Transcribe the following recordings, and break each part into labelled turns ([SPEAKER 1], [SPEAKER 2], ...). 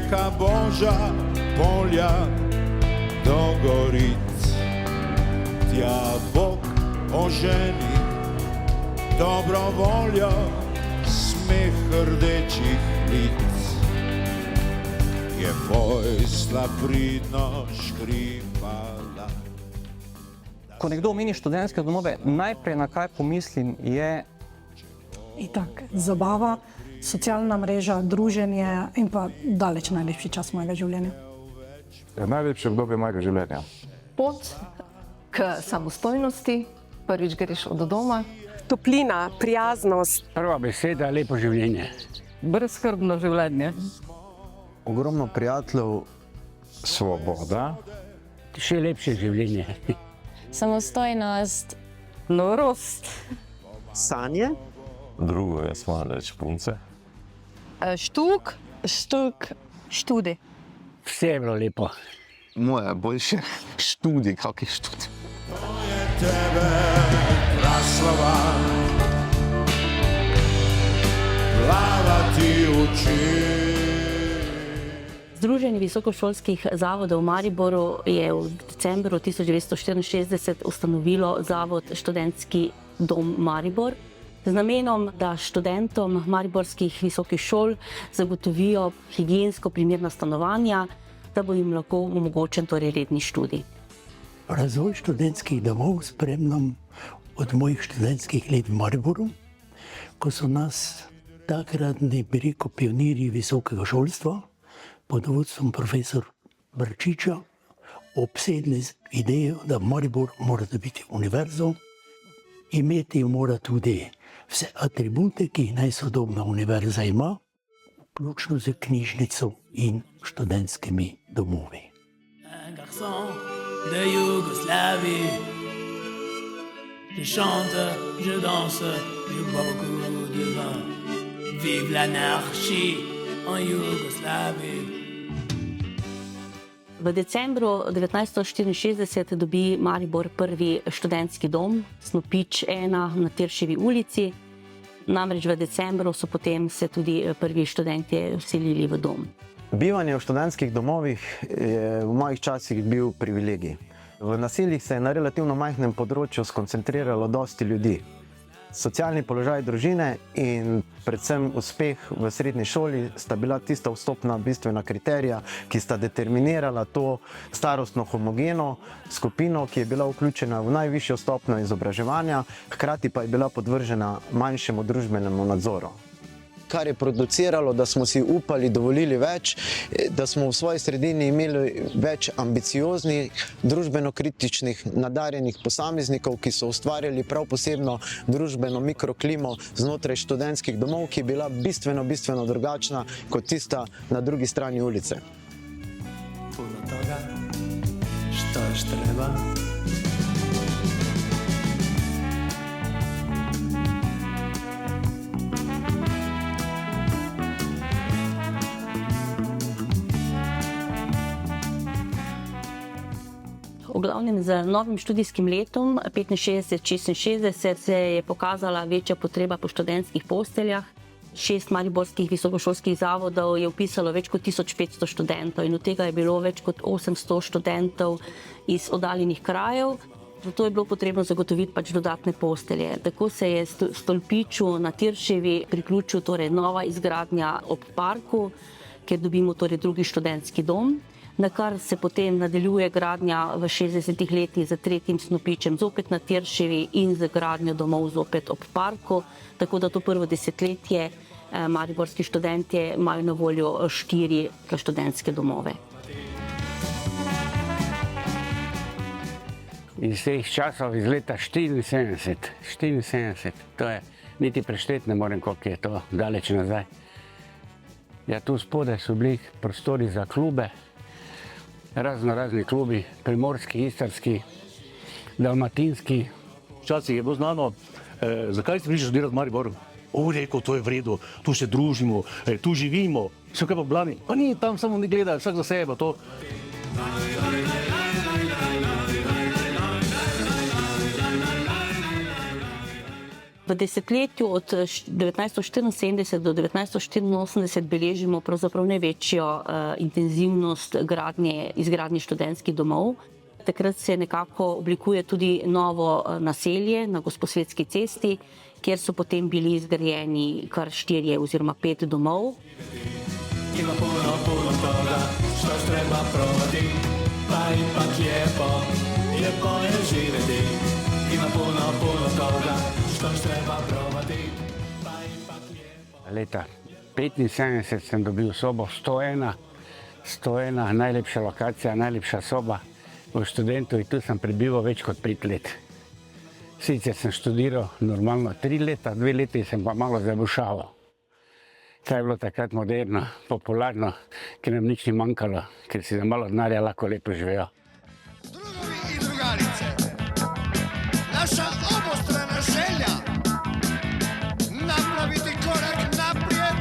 [SPEAKER 1] reka Boža, polja do goric. Tja Bog oženi dobro voljo, smeh rdečih lic. Je vojsla pridno škripala.
[SPEAKER 2] Ko nekdo omeni študentske domove, najprej na kaj pomislim je
[SPEAKER 3] Itak, zabava, socialna mreža, druženje in pa daleč najlepši čas mojega življenja.
[SPEAKER 4] Najlepše obdobje mojega življenja.
[SPEAKER 5] Pot k samostojnosti, prvič greš od doma.
[SPEAKER 6] Toplina, prijaznost.
[SPEAKER 7] Prva beseda, lepo življenje.
[SPEAKER 8] Brezskrbno življenje.
[SPEAKER 9] Ogromno prijateljev.
[SPEAKER 4] Svoboda.
[SPEAKER 7] Še lepše življenje.
[SPEAKER 10] Samostojnost.
[SPEAKER 8] Norost.
[SPEAKER 6] Sanje.
[SPEAKER 4] Drugo je svoje reči punce.
[SPEAKER 5] Štuk.
[SPEAKER 10] Študij.
[SPEAKER 7] Vse je bilo lepo.
[SPEAKER 9] Moje boljše študij, kakšen študij.
[SPEAKER 1] To je tebe praslava, plavati uči.
[SPEAKER 11] Združenje visokošolskih zavodov v Mariboru je v decembru 1964 ustanovilo Zavod Študentski dom Maribor z namenom, da študentom mariborskih visokih šol zagotovijo higiensko primerna stanovanja, da bo jim lahko omogočen torej redni študij.
[SPEAKER 12] Razvoj študentskih domov spremljam od mojih študentskih let v Mariboru, ko so nas takratni pionirji visokega šolstva pod vodstvom profesor Brčiča obsedli z idejo, da Maribor mora biti univerzo, imeti mora tudi vse atribute, ki jih najsodobna univerza ima, vključno z knjižnico in študentskimi domovi.
[SPEAKER 13] De Yougoslavie, je chante, je danse, je bois beaucoup de vin. Vive l'anarchie en Yougoslavie.
[SPEAKER 11] V decembru 1964 dobi Maribor prvi študentski dom, Snopič 1 na Tirševi ulici. Namreč v decembru so potem se tudi prvi študentje vselili v dom.
[SPEAKER 9] Bivanje v študentskih domovih je v mojih časih bil privilegij. V naseljih se je na relativno majhnem področju skoncentriralo dosti ljudi. Socialni položaj družine in predvsem uspeh v srednji šoli sta bila tista vstopna bistvena kriterija, ki sta determinirala to starostno homogeno skupino, ki je bila vključena v najvišjo stopnjo izobraževanja, hkrati pa je bila podvržena manjšemu družbenemu nadzoru. Kar je produciralo, da smo si upali, dovolili več, da smo v svoji sredini imeli več ambicioznih, družbeno kritičnih, nadarjenih posameznikov, ki so ustvarjali prav posebno družbeno mikroklimo znotraj študentskih domov, ki je bila bistveno drugačna kot tista na drugi strani ulice.
[SPEAKER 13] Puno toga, što još treba.
[SPEAKER 11] V glavnem z novim študijskim letom 65-66 se je pokazala večja potreba po študentskih posteljah. 6 mariborskih visokošolskih zavodov je vpisalo več kot 1500 študentov in od tega je bilo več kot 800 študentov iz oddaljenih krajev. Zato je bilo potrebno zagotoviti dodatne postelje. Tako se je Stolpiču na Tirševi priključil torej nova izgradnja ob parku, kjer dobimo torej drugi študentski dom, na kar se potem nadaljuje gradnja v 60-ih letih za tretjim Snopičem zopet na Tirševi in z gradnjo domov zopet ob parku. Tako da to prvo desetletje mariborski študentje imajo na voljo 4 študentske domove.
[SPEAKER 7] Iz teh časov iz leta 74, to je, niti prešteti ne morem, koliko je to daleč nazaj. Ja, tu spodaj so bili prostori za klube, razni klubi, primorski, istarski, dalmatinski.
[SPEAKER 14] Včasih je bilo znano, zakaj si prišel študirati v Mariboru? Rekel, to je v redu, tu se družimo, tu živimo, vse kaj pa v Blani. Pa ni, tam samo ne gledajo, vsak za sebe, to.
[SPEAKER 11] V desetletju od 1974 do 1984 beležimo pravzaprav največjo intenzivnost izgradnje študentskih domov. Takrat se nekako oblikuje tudi novo naselje na Gosposvetski cesti, kjer so potem bili zgrajeni kar 4 oziroma 5 domov.
[SPEAKER 13] Ima puno toga, što treba probati, pa ipak lijepo je živeti. Ima puno toga, što treba probati, pa ipak lijepo.
[SPEAKER 7] Leta 1975 sem dobil sobo 101, najlepša lokacija, najlepša soba v Študentu in tu sem prebival več kot 5 let. Sicer sem študiral normalno 3 leta, 2 leti sem pa malo zabušaval. Kaj je bilo takrat moderno, popularno, ker nam nič ni manjkalo, ker si za malo denarja lahko lepo živijo.
[SPEAKER 1] Drugovi in drugarice, naša obostrana želja napraviti korak naprijed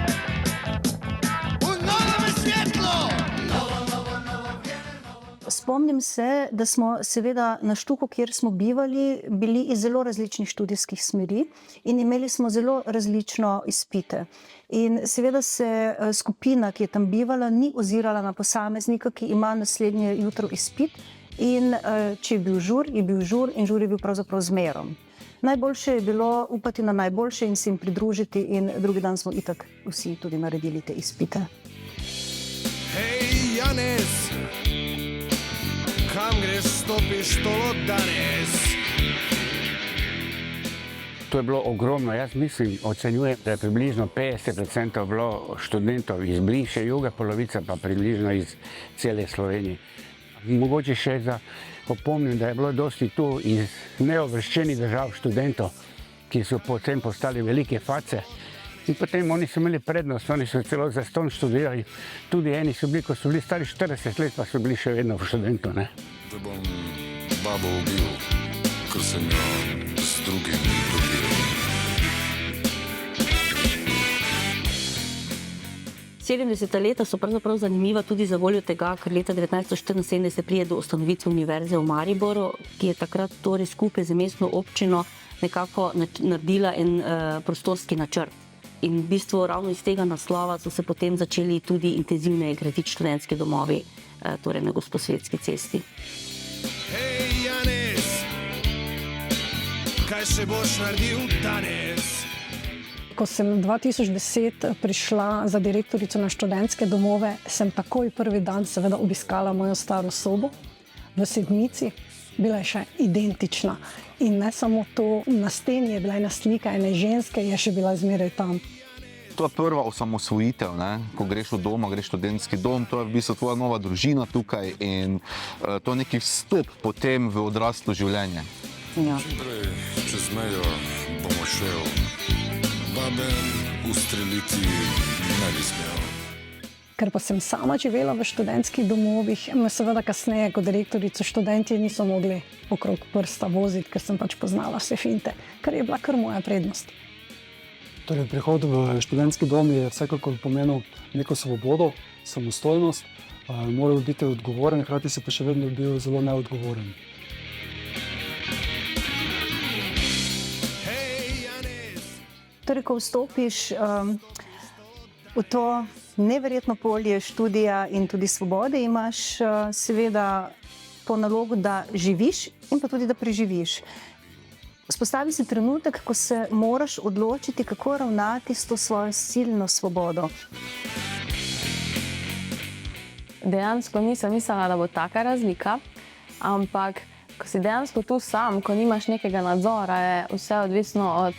[SPEAKER 1] u novome svjetlo.
[SPEAKER 3] Spomnim se, da smo seveda na Štuku, kjer smo bivali, bili iz zelo različnih študijskih smeri in imeli smo zelo različno izpite. In seveda se skupina, ki je tam bivala, ni ozirala na posameznika, ki ima naslednje jutro izpit. In če je bil žur, je bil žur in žur je bil pravzaprav zmerom. Najboljše je bilo upati na najboljše in se jim pridružiti in drugi dan smo itak vsi tudi naredili te izpite.
[SPEAKER 1] Hej, Janez, kam greš, stopiš tolo danes?
[SPEAKER 7] To je bilo ogromno. Jaz mislim, ocenjujem, da je približno 50% bilo študentov iz bivše Juge, polovica pa približno iz cele Slovenije. Mogoče še opomnim, da je bilo dosti tu iz neuvrščenih držav študentov, ki so potem postali velike face. In potem oni so imeli prednost, oni so celo zastonj študirali. Tudi eni so bili, ko so bili stari 40 let, pa so bili še vedno v Študentu. Da
[SPEAKER 1] bom babo ubil, ker sem jo z drugim dobil.
[SPEAKER 11] 70. leta so pravzaprav zanimiva tudi za voljo tega, ker leta 1974 pride do ustanovitve Univerze v Mariboru, ki je takrat torej skupaj z mestno občino nekako naredila en prostorski načrt. In v bistvu ravno iz tega naslova so se potem začeli tudi intenzivneje graditi študentski domovi, torej na Gosposvetski cesti.
[SPEAKER 1] Hej, Janez, kaj še boš naredil danes?
[SPEAKER 3] Ko sem 2010 prišla za direktorico na študentske domove, sem takoj prvi dan seveda obiskala mojo staro sobo v Sedmici. Bila je še identična. In ne samo to, na steni je bila ena slika ene ženske, je še bila zmeraj tam.
[SPEAKER 15] To je prva osamosvojitev, ne? Ko greš v dom, greš v študentski dom, to je v bistvu tvoja nova družina tukaj in to je neki vstop potem v odraslo življenje.
[SPEAKER 11] Ja.
[SPEAKER 1] Čim prej čez mejo bomo šel, babe ustreliti ne bi smel.
[SPEAKER 3] Ker pa sem sama živela v študentskih domovih, me seveda kasneje kot direktorico študentje niso mogli okrog prsta voziti, ker sem pač poznala vse finte, kar je bila kar moja prednost.
[SPEAKER 16] Torej, prihod v študentski dom je vsekakor pomenil neko svobodo, samostojnost, moral biti odgovoren, hkrati se pa še vedno bil zelo neodgovoren.
[SPEAKER 3] Torej, ko vstopiš v to neverjetno polje študija in tudi svobode, imaš seveda to nalogo, da živiš in pa tudi da preživiš. Vzpostavi se trenutek, ko se moraš odločiti, kako ravnati s to svojo silno svobodo.
[SPEAKER 8] Dejansko nisem mislila, da bo taka razlika, ampak ko si dejansko tu sam, ko nimaš nekega nadzora, je vse odvisno od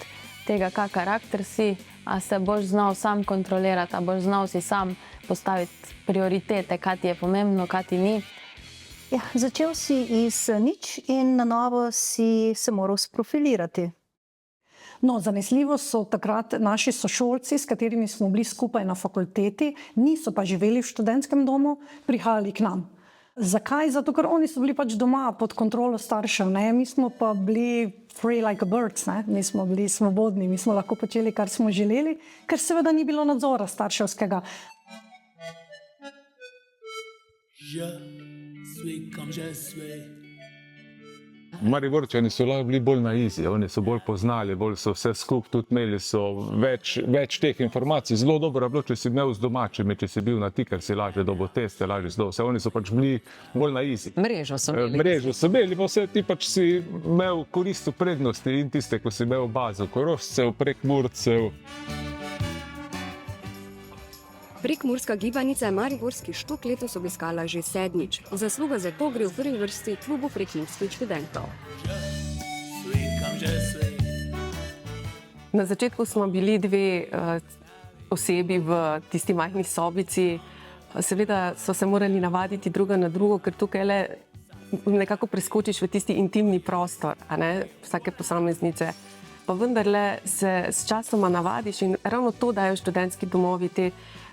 [SPEAKER 8] tega, kak karakter si, a se boš znal sam kontrolirati, a boš znal si sam postaviti prioritete, kaj ti je pomembno, kaj ti ni.
[SPEAKER 3] Ja, začel si iz nič in na novo si se moral sprofilirati. No, zanesljivo so takrat naši sošolci, s katerimi smo bili skupaj na fakulteti, niso pa živeli v študentskem domu, prihajali k nam. Zakaj? Zato, ker oni so bili pač doma pod kontrolo staršev, ne? Mi smo pa bili free like a birds, ne? Mi smo bili svobodni, mi smo lahko počeli, kar smo želeli, ker seveda ni bilo nadzora starševskega.
[SPEAKER 13] Je suis comme je suis.
[SPEAKER 4] Mariborčani so lahko bili bolj na izi, oni so bolj poznali, bolj so vse skupaj tudi imeli, so več teh informacij. Zelo dobro je bilo, če si imel z domačimi, če si bil na ti, ker si lažje dobil teste, lažje zelo vse. Oni so pač bili bolj na izi.
[SPEAKER 17] Mrežo so imeli.
[SPEAKER 4] Mrežo so imeli, pa vse ti pač si imel koristil prednosti in tiste, ko si imel bazo Korošcev, Prekmurcev.
[SPEAKER 18] Prekmurska gibanica je mariborski Štuk letos obiskala že 7. Zasluga za to gre v prvi vrsti klubu prekmurskih študentov.
[SPEAKER 6] Na začetku smo bili dve osebi v tisti majhni sobici. Seveda so se morali navaditi druga na drugo, ker tukaj le nekako preskočiš v tisti intimni prostor, a ne, vsake posameznice. Pa vendarle se s časoma navadiš in ravno to dajo študentski domovi, te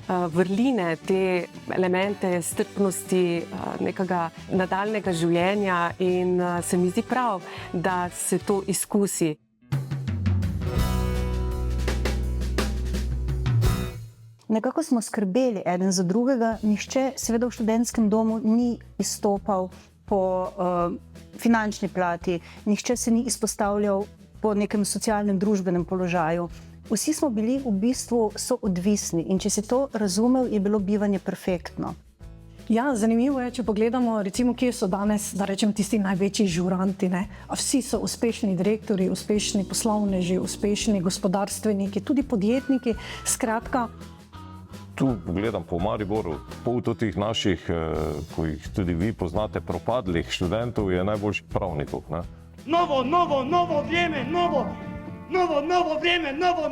[SPEAKER 6] vrline, te elemente strpnosti, nekega nadaljnega življenja in se mi zdi prav, da se to izkusi.
[SPEAKER 3] Nekako smo skrbeli eden za drugega, nihče seveda v študentskem domu ni izstopal po finančni plati, nihče se ni izpostavljal po nekem socialnem, družbenem položaju. Vsi smo bili v bistvu soodvisni in če si to razumel, je bilo bivanje perfektno.
[SPEAKER 19] Ja, zanimivo je, če pogledamo, recimo, kje so danes, da rečem, tisti največji žuranti, ne? A vsi so uspešni direktorji, uspešni poslovneži, uspešni gospodarstveniki, tudi podjetniki, skratka.
[SPEAKER 20] Tu gledam po Mariboru, pol teh naših, ko jih tudi vi poznate, propadlih študentov je najboljših pravnikov, ne?
[SPEAKER 21] Novo vrijeme, novo vrijeme, novo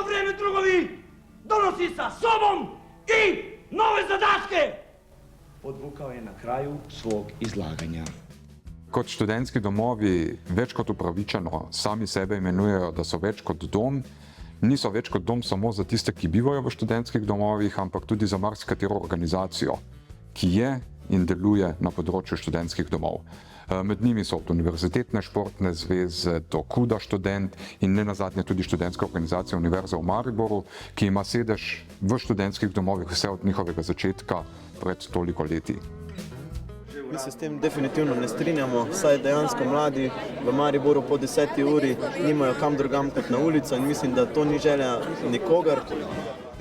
[SPEAKER 21] vrijeme drugovi donosi sa sobom i nove zadatke.
[SPEAKER 22] Podvukao je na kraju svog izlaganja.
[SPEAKER 23] Kot študentski domovi več kot upravičeno sami sebe imenujejo, da so več kot dom. Niso več kot dom samo za tiste, ki bivajo v študentskih domovih, ampak tudi za marsikatero organizacijo, ki je in deluje na področju študentskih domov. Med njimi so od univerzitetne športne zveze do KUDA študent in ne nazadnje tudi študentska organizacija Univerze v Mariboru, ki ima sedež v študentskih domovih vse od njihovega začetka pred toliko leti.
[SPEAKER 9] Mi se s tem definitivno ne strinjamo, saj dejansko mladi v Mariboru po 10. uri nimajo kam drugam kot na ulico in mislim, da to ni želja nikogar.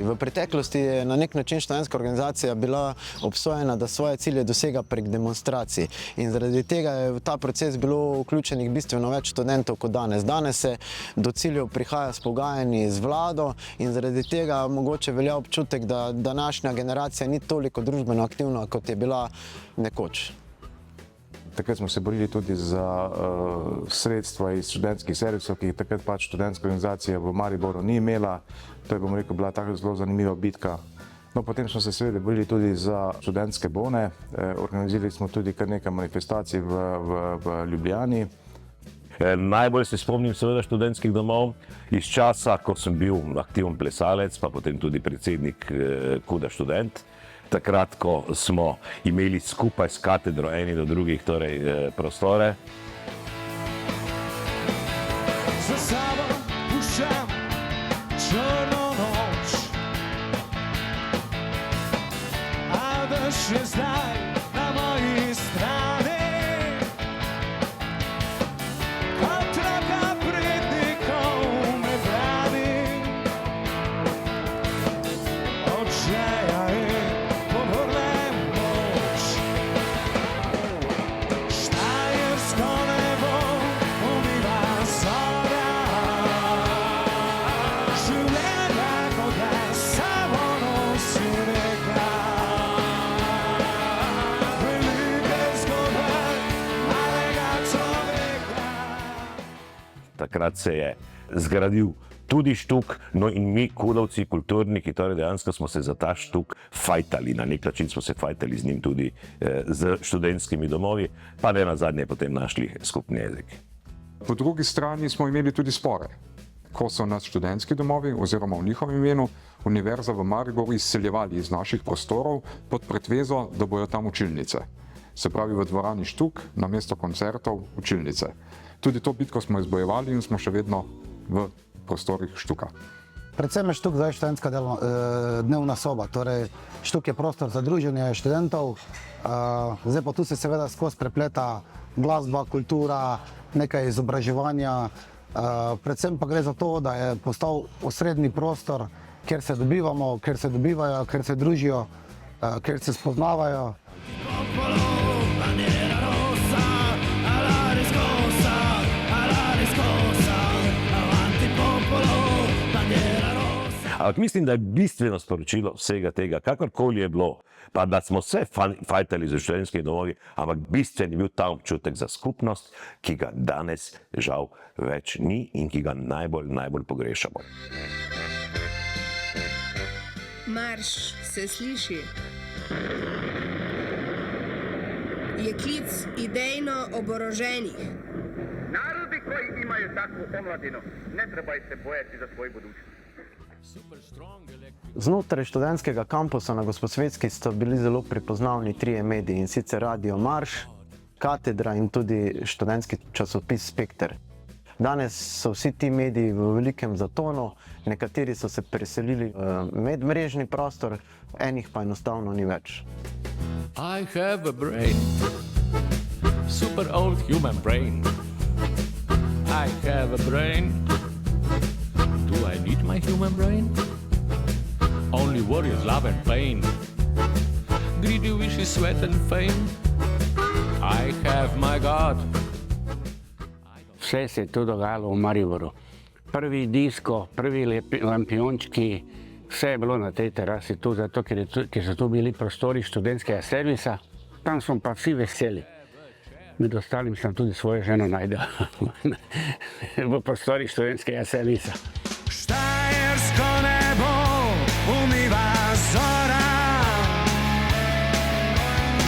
[SPEAKER 9] V preteklosti je na nek način študentska organizacija bila obsojena, da svoje cilje dosega prek demonstracij in zaradi tega je v ta proces bilo vključenih bistveno več študentov kot danes. Danes se do ciljev prihaja s pogajanji z vlado in zaradi tega mogoče velja občutek, da današnja generacija ni toliko družbeno aktivna, kot je bila nekoč.
[SPEAKER 4] Takrat smo se borili tudi za sredstva iz študentskih servisov, ki jih takrat pač študentska organizacija v Mariboru ni imela. To je, bom rekel, bila tako zelo zanimiva bitka. No, potem smo se seveda borili tudi za študentske bone. Organizirali smo tudi kar nekaj manifestacij v Ljubljani.
[SPEAKER 20] Najbolj se spomnim seveda študentskih domov iz časa, ko sem bil aktiven plesalec, pa potem tudi predsednik KUDA študent. Takrat, ko smo imeli skupaj s katedro eni do drugih prostore.
[SPEAKER 13] Za sabo puščam črno noč, a dež je zdaj na moji strani. Kot roka prednikov me brani, odžeja je
[SPEAKER 20] Takrat se je zgradil tudi Štuk, no in mi, kudovci, kulturniki, torej dejansko smo se za ta Štuk fajtali, na nek način smo se fajtali z njim tudi z študentskimi domovi, pa ne nazadnje potem našli skupni jezik.
[SPEAKER 23] Po drugi strani smo imeli tudi spore, ko so nas študentski domovi oziroma v njihovem imenu Univerza v Mariboru izseljevali iz naših prostorov pod pretvezo, da bojo tam učilnice. Se pravi v dvorani Štuk, namesto koncertov, učilnice. Tudi to bitko smo izbojevali in smo še vedno v prostorih Štuka.
[SPEAKER 2] Predvsem je štuk zdaj študentska dnevna soba, torej štuk je prostor za druženje študentov, zdaj pa tu se seveda skozi prepleta glasba, kultura, nekaj izobraževanja, predvsem pa gre za to, da je postal osrednji prostor, kjer se dobivamo, kjer se dobivajo, kjer se družijo, kjer se spoznavajo.
[SPEAKER 20] Ampak mislim, da je bistveno sporočilo vsega tega, kakorkoli je bilo, pa da smo se fajtali za študentskimi domovi, ampak bistven je bil ta občutek za skupnost, ki ga danes žal več ni in ki ga najbolj pogrešamo.
[SPEAKER 5] Marš se sliši. Je klic idejno oboroženih.
[SPEAKER 17] Narodi koji imaju takvu omladinu, ne trebaju se bojati za svoju budućnost.
[SPEAKER 9] Znotraj študentskega kampusa na Gosposvetski so bili zelo prepoznavni trije mediji, in sicer Radio Marš, Katedra in tudi študentski časopis Spekter. Danes so vsi ti mediji v velikem zatonu, nekateri so se preselili v medmrežni prostor, enih pa enostavno ni več.
[SPEAKER 24] I have a brain, super old human brain. I have a brain. Do I need my human brain? Only worries, love and pain. Greedy wishes, sweat and fame. I have my God.
[SPEAKER 7] Vse se je to dogajalo v Mariboru. Prvi disko, prvi lampiončki, vse je bilo na tej terasi tu, zato ker so tu bili prostori študentskega servisa. Tam smo pa vsi veseli. Med ostalim sem tudi svojo ženo najdel v prostori študentskega servisa.
[SPEAKER 13] Štajersko nebo umiva zora,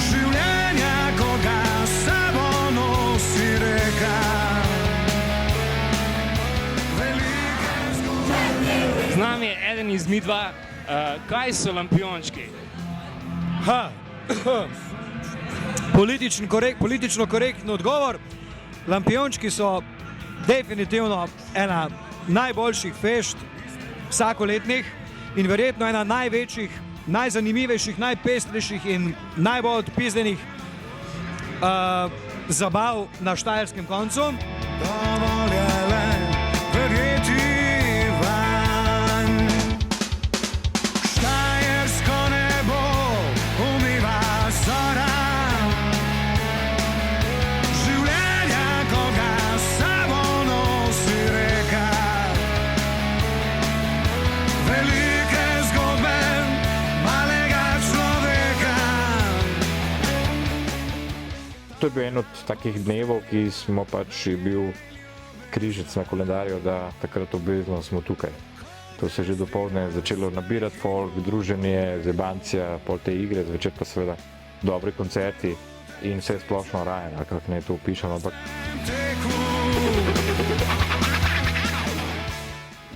[SPEAKER 13] življenja, ko ga s sabo nosi reka.
[SPEAKER 25] Z nami je eden iz midva. Kaj so lampiončki?
[SPEAKER 26] Politično korektno odgovor. Lampiončki so definitivno ena najboljših fešt vsakoletnih in verjetno ena največjih, najzanimivejših, najpestrejših in najbolj odpizdenih zabav na štajerskem koncu.
[SPEAKER 13] Dovolj je le verjeti vanj. Štajersko nebo umiva zora, življenja, ko ga s sabo nosi reka. Velike zgodbe malega človeka.
[SPEAKER 23] To je bil en od takih dnevov, ki smo pač bil križec na koledarju, da takrat obvezno smo tukaj. To se je že dopoldne začelo nabirati folk, druženje, zebancija, pol te igre, zvečer pa seveda dobri koncerti in vse splošno raje, kako naj to opišem, ampak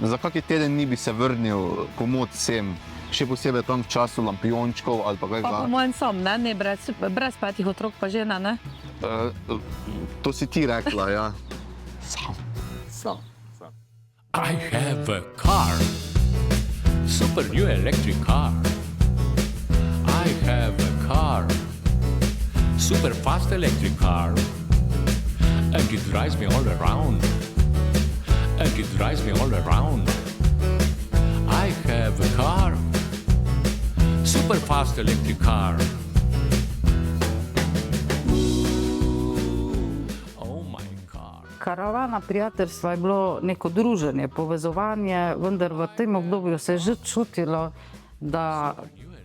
[SPEAKER 15] Za kaki teden dni bi se vrnil komod sem, še posebej tam v času lampiončkov ali pa kaj
[SPEAKER 10] Pa po mojem sam, ne brez petih otrok pa žena, ne?
[SPEAKER 15] To si ti rekla, ja.
[SPEAKER 10] Sam.
[SPEAKER 24] I have a car, super new electric car. I have a car, super fast electric car, and it drives me all around. And it drives me all around. I have a car, super fast electric car.
[SPEAKER 27] Karavana prijateljstva je bilo neko druženje, povezovanje, vendar v tem obdobju se je že čutilo, da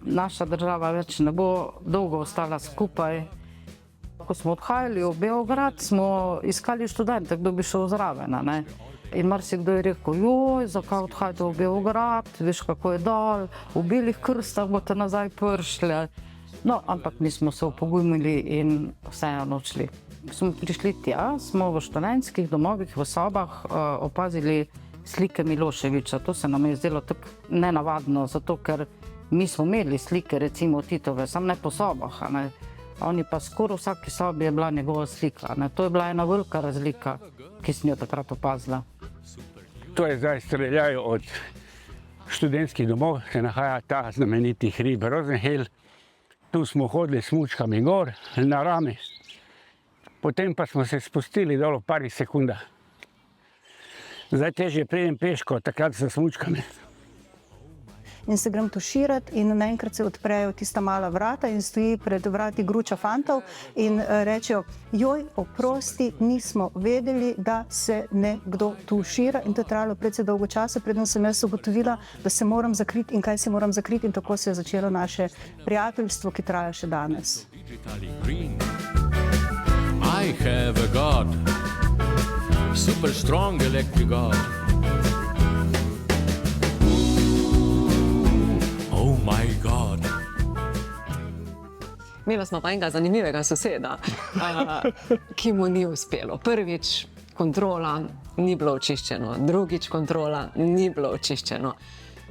[SPEAKER 27] naša država več ne bo dolgo ostala skupaj. Ko smo odhajali v Beograd, smo iskali študente, kdo bi šel zraven. Ne? In marsikdo je rekel, joj, zakaj odhajate v Beograd, veš kako je dol, v belih krstah boste nazaj prišli. No, ampak mi smo se opogumili in vseeno odšli. Smo prišli tja, smo v študentskih domovih, v sobah opazili slike Miloševića. To se nam je zdelo tako nenavadno, zato ker mi smo imeli slike, recimo Titove, samo ne po sobah. Ne? Oni pa skoraj v vsaki sobi je bila njegova slika. Ne? To je bila ena velika razlika, ki sem jo takrat opazila.
[SPEAKER 7] To je zdaj streljajo od študentskih domov se nahaja ta znameniti hrib Rosenhel. Tu smo hodili s smučkami gor na rami, potem pa smo se spustili dol v parih sekundah. Zdaj težje pridem peško, takrat s smučkami.
[SPEAKER 3] In se grem tuširati in naenkrat se odprejo tista mala vrata in stoji pred vrati gruča fantov in rečejo, joj, oprosti, nismo vedeli, da se nekdo tušira, in to je trajalo precej dolgo časa, preden sem jaz ugotovila, da se moram zakriti in kaj se moram zakriti, in tako se je začelo naše prijateljstvo, ki traja še danes.
[SPEAKER 24] I have a God, super strong electric God. Oh my God.
[SPEAKER 6] Imela smo pa enega zanimivega soseda, ki mu ni uspelo. Prvič kontrola, ni bilo očiščeno. Drugič kontrola, ni bilo očiščeno.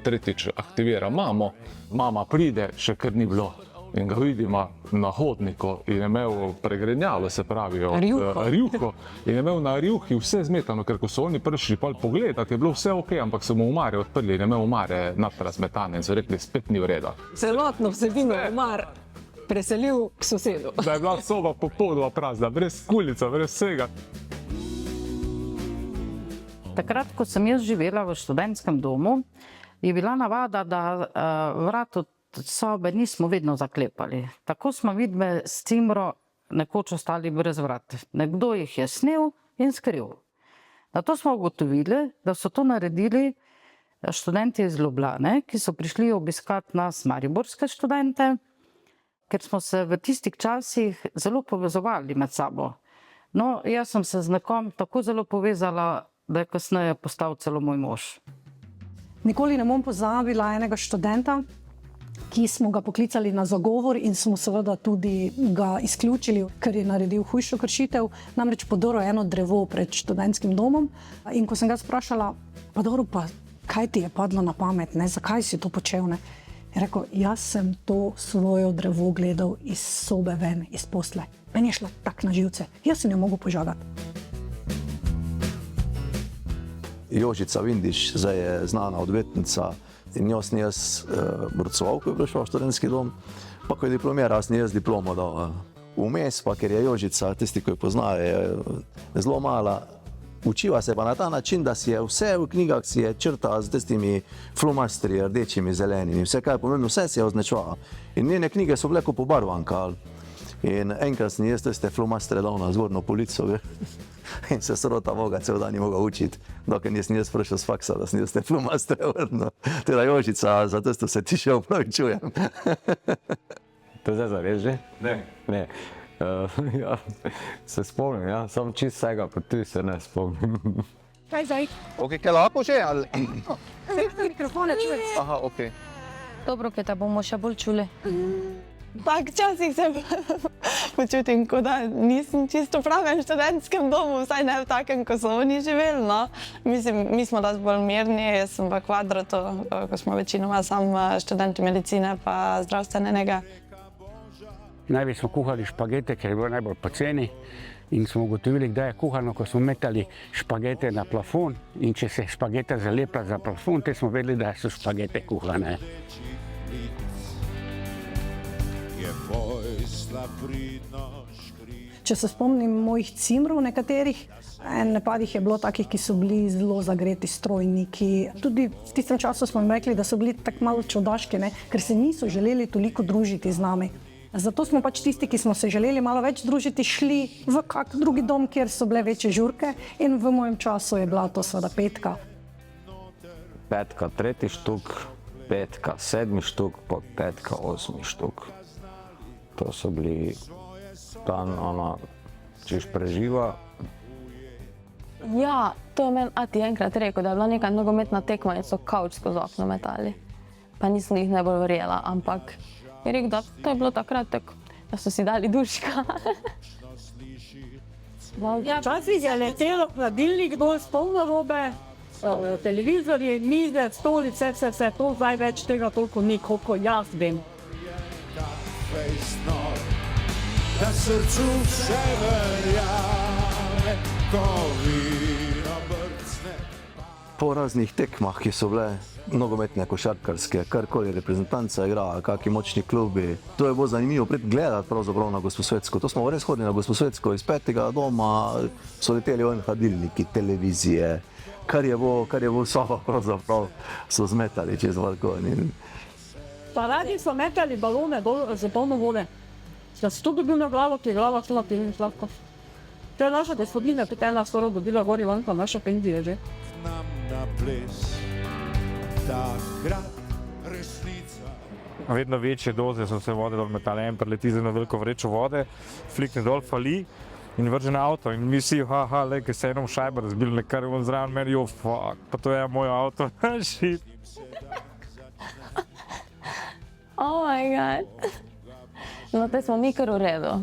[SPEAKER 4] Tretjič aktivira mamo, mama pride, še kar ni bilo. In ga vidimo na hodniku in je imel pregrenjalo, se pravi, rjuho. In je imel na rjuhi vse zmetano, ker ko so oni prišli pogledati, je bilo vse ok, ampak so mu omare odprli in je imel omare nadrazmetane in so rekli, spet ni v redu.
[SPEAKER 6] Celotno vsebino je omar preselil k sosedu.
[SPEAKER 4] Da je bila soba popolnoma prazna, brez kulica, brez vsega.
[SPEAKER 27] Takrat, ko sem jaz živela v študentskem domu, je bila navada, da vrat od sobe nismo vedno zaklepali. Tako smo vidve s cimro nekoč ostali brez vrat. Nekdo jih je snel in skril. Nato smo ugotovili, da so to naredili študenti iz Ljubljane, ki so prišli obiskati nas mariborske študente, ker smo se v tistih časih zelo povezovali med sabo. No, jaz sem se z nekom tako zelo povezala, da je kasneje postal celo moj mož.
[SPEAKER 19] Nikoli ne bom pozabila enega študenta, ki smo ga poklicali na zagovor in smo seveda tudi ga izključili, ker je naredil hujšo kršitev, namreč podrl eno drevo pred študentskim domom. In ko sem ga sprašala, pa dobro, pa kaj ti je padlo na pamet, ne? Zakaj si to počel? Ne? Je rekel, jaz sem to svojo drevo gledal iz sobe ven, iz posle. Meni je šla tak na živce, jaz sem jo mogel požagati.
[SPEAKER 1] Jožica Vindiš, zdaj je znana odvetnica, in njo sem jaz borcoval, ko je prišel v študentski dom, pa ko je diplomiral, sem jaz diplomo dal. Vmes pa, ker je Jožica, tisti, ko jo poznajo, je zelo mala, učiva se pa na ta način, da si je vse v knjigah si je črtala z tistimi flomastri, rdečimi, zelenimi, vse kaj je pomembno, vse si je označevala. In njene knjige so bile kot pobarvanka. In enkrat sem jaz tiste flomastre dal na zgornjo polico, in se srota Boga cel dan ni mogel učiti, dokaj nisem jaz prišel s faksa, da sem jaz te flomastre vrnil. Teda Jožica, za to se ti še opravičujem.
[SPEAKER 8] To je zdaj zares že?
[SPEAKER 1] Ne.
[SPEAKER 8] Ne. Ja, se spomnim, ja, samo čist vsega, pa tudi se ne spomnim.
[SPEAKER 10] Kaj zdaj?
[SPEAKER 15] Ok, kaj lahko že, ali?
[SPEAKER 10] Mikrofone čuješ.
[SPEAKER 15] Aha, ok.
[SPEAKER 10] Dobro, kaj te bomo še bolj čuli.
[SPEAKER 11] Tak, včasih se počutim, kot da nisem čisto v pravem študentskem domu, vsaj ne v takem, ko so oni živeli, no. Mislim, mi smo dosti bolj mirni, jaz sem v kvadratu, ko smo večinoma sam študenti medicine pa zdravstvene nege.
[SPEAKER 7] Največ smo kuhali špagete, ker je bilo najbolj poceni, in smo ugotovili, kdaj je kuhano, ko smo metali špagete na plafon, in če se je špageta zalepla za plafon, te smo vedeli, da so špagete kuhane.
[SPEAKER 19] Če se spomnim mojih cimrov nekaterih, napadih je bilo takih, ki so bili zelo zagreti strojniki. Tudi v tistem času smo jim rekli, da so bili tako malo čudaški, ne? Ker se niso želeli toliko družiti z nami. Zato smo pač tisti, ki smo se želeli malo več družiti, šli v kak drugi dom, kjer so bile večje žurke, in v mojem času je bila to seveda petka.
[SPEAKER 8] Petka 3. štuk, petka 7. štuk, pa petka 8. štuk. To so bili dan, češ preživa.
[SPEAKER 11] Ja, to je meni ati enkrat rekel, da je bila neka nogometna tekma in so kavč skozi okno metali. Pa nisem jih najbolj verjela, ampak je rekel, da to je bilo takrat tako, da so si dali duška.
[SPEAKER 21] Včasih je letelo hladilnik dol s polno robe, televizorji, mize, stolice, vse, to zdaj več tega toliko ni, koliko jaz vem.
[SPEAKER 13] Da srcu vse verjame, ko vino brcne.
[SPEAKER 1] po raznih tekmah, ki so bile nogometne, košarkarske, karkoli reprezentanca igra, kakšni močni klubi. To je bilo zanimivo gledati pravzaprav na Gosposvetsko. To smo res hodili na Gosposvetsko iz 5. doma, so leteli ven hladilniki, televizije, kar je bilo soba, pravzaprav so zmetali čez balkon.
[SPEAKER 21] Pa radi so metali balone dol za polno vode. Da si to dobil na glavo, ki je glava šla na sladko. To je naša gospodina, ki je skoro dobila gor Ivanka, naša penzija že.
[SPEAKER 13] Nam na ples, takrat resnica.
[SPEAKER 4] Vedno večje doze so se vode dol metale, en preleti za eno veliko vrečo vode, flikne dol, fali in vrže na avto. In mi vsi, le, ki se enom šajba razbili, nekar je on zraven meni, fuck, pa to je moj avto, shit.
[SPEAKER 2] Oh my god. No, te smo mi kar v redu.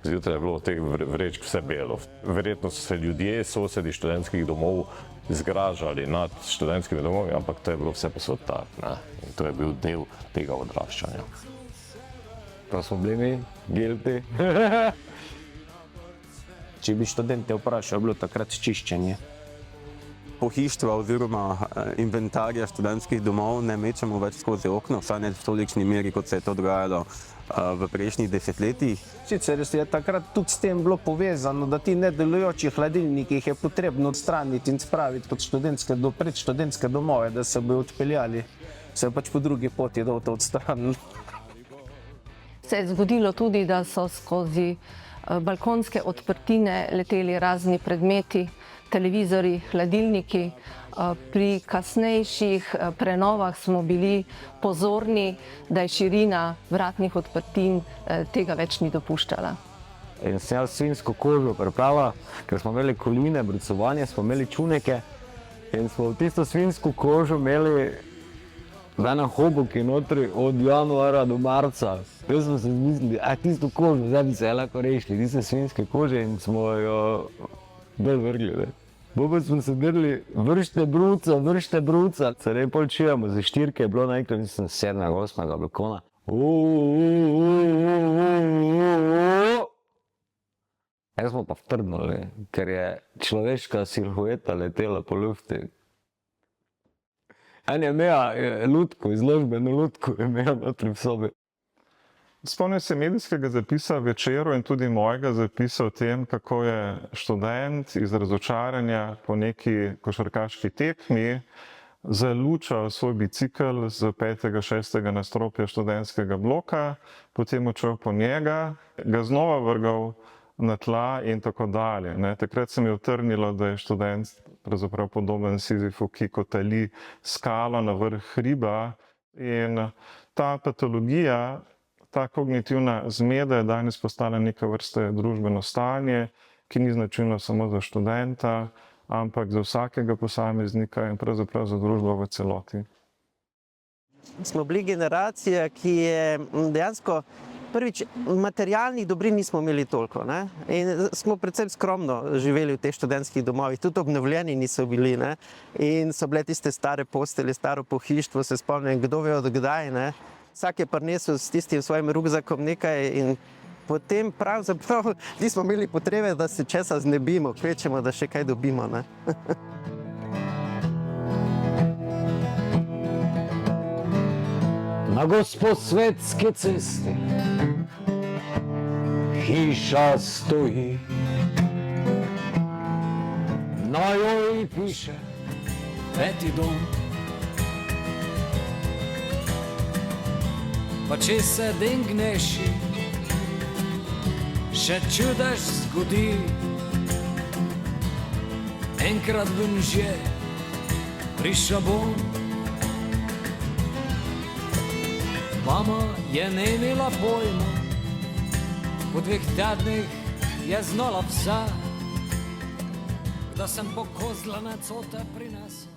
[SPEAKER 12] Zjutraj je bilo od teh vrečk vse belo. Verjetno so se ljudje, sosedi študentskih domov zgražali nad študentskimi domovi, ampak to je bilo vse posod tako. In to je bil del tega odraščanja.
[SPEAKER 8] Pa smo bili mi, guilty.
[SPEAKER 14] Če bi študente vprašal, je bilo takrat čiščenje. Pohištva oziroma inventarja študentskih domov ne mečemo več skozi okno, vsaj ne v tolikšni meri, kot se je to dogajalo v prejšnjih desetletjih.
[SPEAKER 16] Sicer je takrat tudi s tem bilo povezano, da ti nedelujoči hladilniki jih je potrebno odstraniti in spraviti pred študentske domove, da se bojo odpeljali. Se je pač po drugi poti to odstranili.
[SPEAKER 2] Se je zgodilo tudi, da so skozi balkonske odprtine leteli razni predmeti, televizori, hladilniki. Pri kasnejših prenovah smo bili pozorni, da je širina vratnih odprtin tega več ni dopuščala.
[SPEAKER 8] In sem jaz svinjsko kožo pripravila, ker smo imeli koline, brucovanje, smo imeli čuneke in smo v tisto svinjsko kožo imeli v enem hoboki notri od januara do marca. Jaz smo se zmislili, tisto kožo, zdaj bi se lahko rešili, tiste svinjske kože in smo jo dol vrgli. Bobo smo se drli, vršte bruca. Se ne pol čujemo, za štirke je bilo najkrat, mislim, 7. 8. balkona. Jaz smo pa vtrdnili, ker je človeška silhueta letela po lufti. En je imela lutko, izložbeno lutko je imela notri v sobi.
[SPEAKER 4] Spomnim se medijskega zapisa v Večeru in tudi mojega zapisa o tem, kako je študent iz razočaranja po neki košarkaški tekmi zalučal svoj bicikel z 5. 6. nadstropja študentskega bloka, potem odšel po njega, ga znova vrgal na tla in tako dalje. Takrat se mi je utrnilo, da je študent pravzaprav podoben Sizifu, ki kotali skalo na vrh hriba, in ta patologija, ta kognitivna zmeda je danes postala neka vrste družbeno stanje, ki ni značilno samo za študenta, ampak za vsakega posameznika in pravzaprav za družbo v celoti.
[SPEAKER 16] Smo bili generacija, ki je dejansko prvič materialnih dobrin nismo imeli toliko, in smo predvsem skromno živeli v teh študentskih domovih, tudi obnovljeni niso bili, in so bile tiste stare postelje, staro pohištvo, se spomnim, kdo ve od kdaj, Vsak je prinesel s tistim svojim rukzakom nekaj in potem pravzaprav nismo imeli potrebe, da se česa znebimo, kvečemo, da še kaj dobimo.
[SPEAKER 7] Na Gosposvetski cesti hiša stoji, na njoj piše 5. dom.
[SPEAKER 18] Pa če se dingneši, še čudež zgodi. Enkrat bom že prišel bom. Mama je ne imela pojma, po 2 tednih je znala vse, da sem po kozlanec ote prinesel.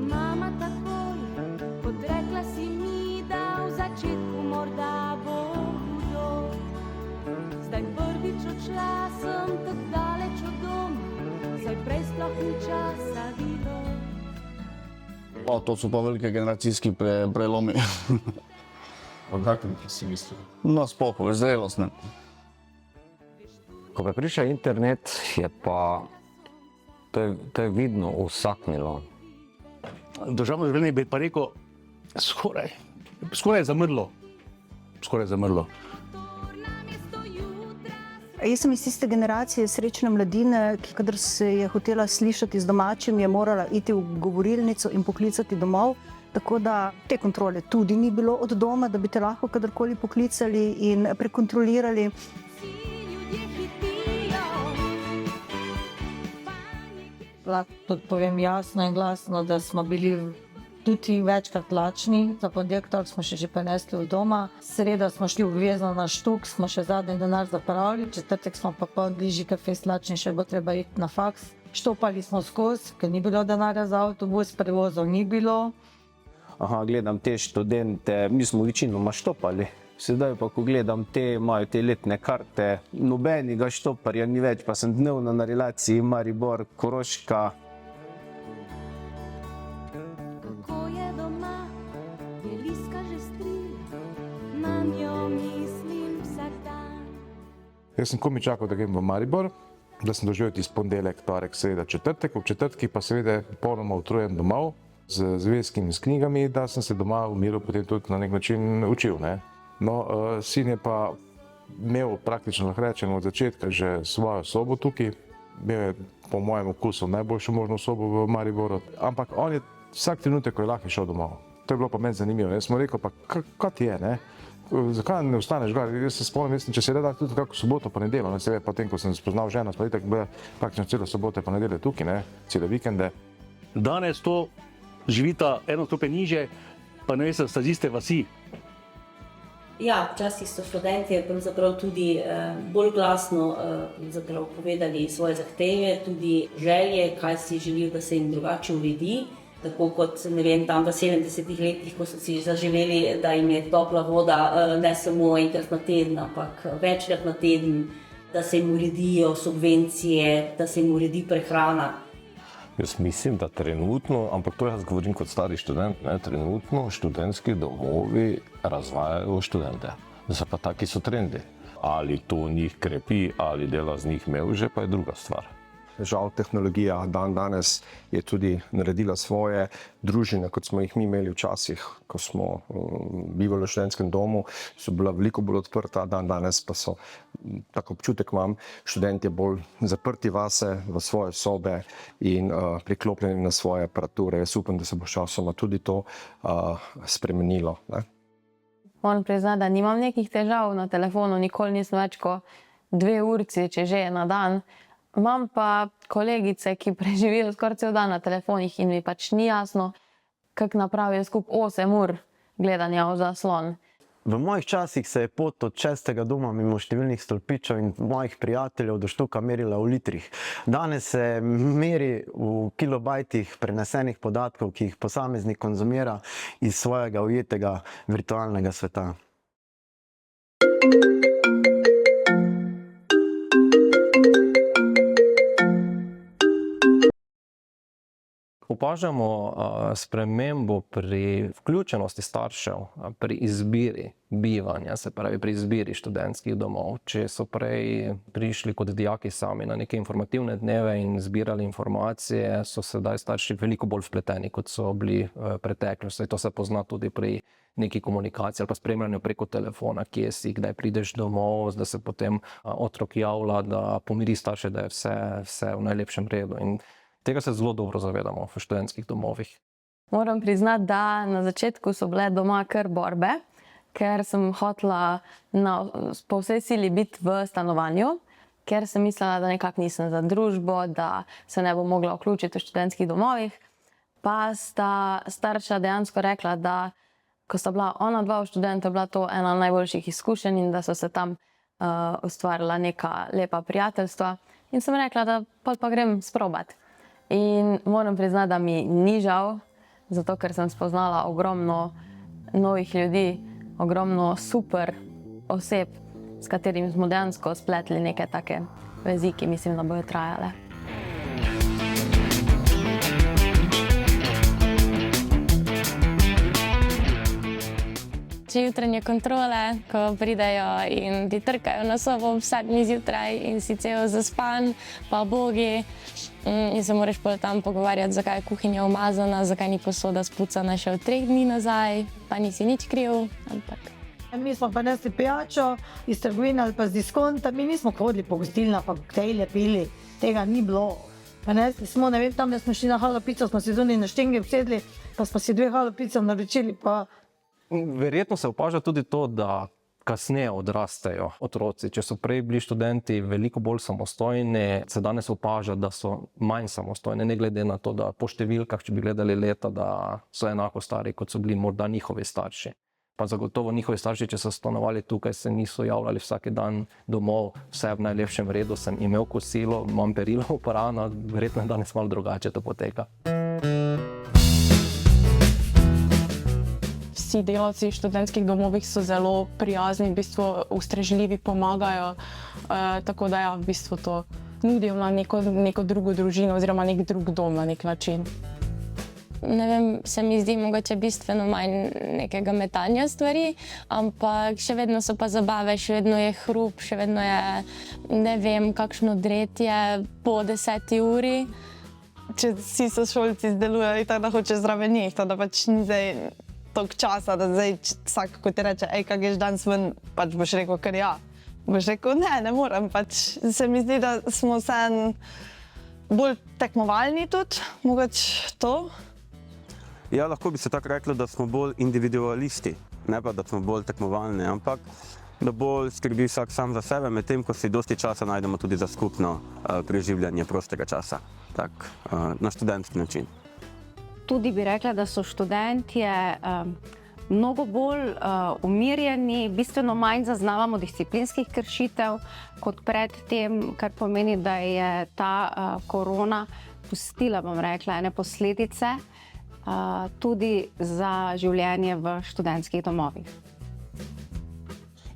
[SPEAKER 20] Mama takoj odrekla si mi, da v začetku morda bo hudo. Zdaj prvič odšla sem tako daleč od doma, zdaj prej sploh ni časa bilo.
[SPEAKER 22] To so pa velike generacijski prelomi.
[SPEAKER 28] O kakvim si mislil?
[SPEAKER 22] No, sploh, zrelostne.
[SPEAKER 8] Ko pa prišel internet, je pa To je vidno usaknilo.
[SPEAKER 3] Državno življenje bi pa rekel, skoraj zamrlo. Skoraj zamrlo.
[SPEAKER 5] Jaz sem iz tiste generacije srečne mladine, ki kadar se je hotela slišati z domačim, je morala iti v govorilnico in poklicati domov. Tako da te kontrole tudi ni bilo od doma, da bi te lahko kadarkoli poklicali in prekontrolirali.
[SPEAKER 9] Lahko tudi povem jasno in glasno, da smo bili tudi večkrat lačni. Za ponedeljek smo še prenesli v doma. Sreda smo šli obvezno na štuk, smo še zadnji denar zapravili. Četrtek smo pa bližji kafes lačni, še bo treba iti na faks. Štopali smo skozi, ker ni bilo denarja za avtobus, prevozov ni bilo.
[SPEAKER 8] Gledam te študente, mi smo večinoma štopali. Sedaj pa, ko gledam te, imajo te letne karte, nobenega štoparja ni več, pa sem dnevno na relaciji Maribor, Koroška.
[SPEAKER 20] Kako je doma, je Liska že strila, na njo mislim vsak dan.
[SPEAKER 4] Jaz sem komaj čakal, da grem v Maribor, da sem doživel tisti ponedeljek, torek, sreda, četrtek. Ob četrtki pa seveda polnoma utrujen domov z zvezkimi, s knjigami, da sem se doma v miru potem tudi na nek način učil. No, sin je pa imel praktično, lahko rečem, od začetka že svojo sobo tukaj. Imel je po mojem okusu najboljšo možno sobo v Mariboru, ampak on je vsak trenutek, ko je lahko šel domov. To je bilo pa meni zanimivo. Jaz sem rekel, pa kaj ti je, ne? Zakaj ne ostaneš gor? Jaz se spomnim, če se reda tudi kako soboto, pa nedeljo, seveda potem, ko sem spoznal ženo, smo itak bili praktično celo soboto pa nedeljo tukaj, cele vikende.
[SPEAKER 3] Danes to živita eno stopnje niže, pa ne veste, sta z iste vasi.
[SPEAKER 17] Ja, včasih so študentje pravzaprav tudi bolj glasno povedali svoje zahteve, tudi želje, kaj si želijo, da se jim drugače uredi. Tako kot, ne vem, tam v 70-ih letih, ko so si zaželeli, da jim je topla voda ne samo enkrat na teden, ampak večkrat na teden, da se jim uredijo subvencije, da se jim uredi prehrana.
[SPEAKER 12] Jaz mislim, da trenutno, ampak to jaz govorim kot stari študent, trenutno študentski domovi razvajajo študente. Zdaj pa taki so trendi. Ali to njih krepi, ali dela z njih mevže, pa je druga stvar.
[SPEAKER 23] Žal tehnologija danes je tudi naredila svoje. Družine, kot smo jih mi imeli včasih, ko smo bivali v študentskem domu, so bila veliko bolj odprta, danes pa so, tako občutek imam, študentje bolj zaprti vase, v svoje sobe in priklopljeni na svoje aparature. Jaz upam, da se bo časoma tudi to spremenilo.
[SPEAKER 2] Moram priznati, da nimam nekih težav na telefonu, nikoli nisem več kot 2 urci, če že na dan. Imam pa kolegice, ki preživijo skoraj cel dan na telefonih in mi pač ni jasno, kako napravijo skupaj 8 ur gledanja v zaslon.
[SPEAKER 16] V mojih časih se je pot od 6. doma mimo številnih stolpičev in mojih prijateljev do štuka merila v litrih. Danes se meri v kilobajtih prenesenih podatkov, ki jih posameznik konzumira iz svojega ujetega virtualnega sveta.
[SPEAKER 24] Opažamo spremembo pri vključenosti staršev, pri izbiri bivanja, se pravi pri izbiri študentskih domov. Če so prej prišli kot dijaki sami na neke informativne dneve in zbirali informacije, so sedaj starši veliko bolj vpleteni, kot so bili preteklosti. To se pozna tudi pri neki komunikaciji ali pa spremljanju preko telefona, kje si, kdaj prideš domov, da se potem otrok javlja, da pomiri starše, da je vse v najlepšem redu. In tega se zelo dobro zavedamo v študentskih domovih.
[SPEAKER 2] Moram priznati, da na začetku so bile doma kar borbe, ker sem hotela po vsej sili biti v stanovanju, ker sem mislila, da nekako nisem za družbo, da se ne bom mogla vključiti v študentskih domovih. Pa sta starša dejansko rekla, da ko sta bila ona dva v študentu, je bila to ena najboljših izkušenj in da so se tam ustvarila neka lepa prijateljstva. In sem rekla, da pa grem sprobati. In moram priznati, da mi ni žal, zato ker sem spoznala ogromno novih ljudi, ogromno super oseb, s katerimi smo dejansko spletli neke take vezi, ki mislim, da bojo trajale.
[SPEAKER 6] Če jutranje kontrole, ko pridejo in ti trkajo na sobo ob 7 zjutraj in si cel zaspan, pa bogi. In se moraš pol tam pogovarjati, zakaj je kuhinja umazana, zakaj ni posoda spucana še od 3 dni nazaj, pa nisi nič kriv, ampak...
[SPEAKER 9] Mi smo pa nesli pijačo iz trgovine ali pa z diskonta, mi nismo hodili po gostilnah, pa koktejle pili, tega ni bilo. Pa nesli smo, ne vem, tam smo šli na Halo pico, smo si zunaj na štengi obsedli, pa smo si 2 Halo pico naročili, pa...
[SPEAKER 24] Verjetno se opaža tudi to, da kasneje odrastejo otroci. Če so prej bili študenti veliko bolj samostojni, se danes opaža, da so manj samostojni, ne glede na to, da po številkah, če bi gledali leta, da so enako stari, kot so bili morda njihovi starši. Pa zagotovo njihovi starši, če so stanovali tukaj, se niso javljali vsak dan domov, vse v najlepšem redu, sem imel kosilo, imam perilo oprana, verjetno je danes malo drugače to poteka.
[SPEAKER 10] Vsi delavci v študentskih domovih so zelo prijazni, v bistvu ustrežljivi, pomagajo, tako da ja, v bistvu to nudijo na neko drugo družino oziroma nek drug dom na nek način.
[SPEAKER 6] Ne vem, se mi zdi mogoče bistveno manj nekega metanja stvari, ampak še vedno so pa zabave, še vedno je hrup, še vedno je, ne vem, kakšno dretje po 10. uri.
[SPEAKER 11] Če vsi sošolci izdelujejo, tako da hoče zraven njih, da pač ni zdaj toliko časa, da zdaj vsak, ko ti reče, ej, kak ješ danes ven, pač boš rekel, ker ja. Boš rekel, ne morem, pač se mi zdi, da smo vseeno bolj tekmovalni tudi, mogoče to.
[SPEAKER 14] Ja, lahko bi se tako reklo, da smo bolj individualisti, ne pa, da smo bolj tekmovalni, ampak da bolj skrbi vsak sam za sebe, medtem ko si dosti časa najdemo tudi za skupno preživljanje prostega časa, tak, na študentski način.
[SPEAKER 15] Tudi bi rekla, da so študentje mnogo bolj umirjeni, bistveno manj zaznavamo disciplinskih kršitev kot pred tem, kar pomeni, da je ta korona pustila, bom rekla, ene posledice tudi za življenje v študentskih domovih.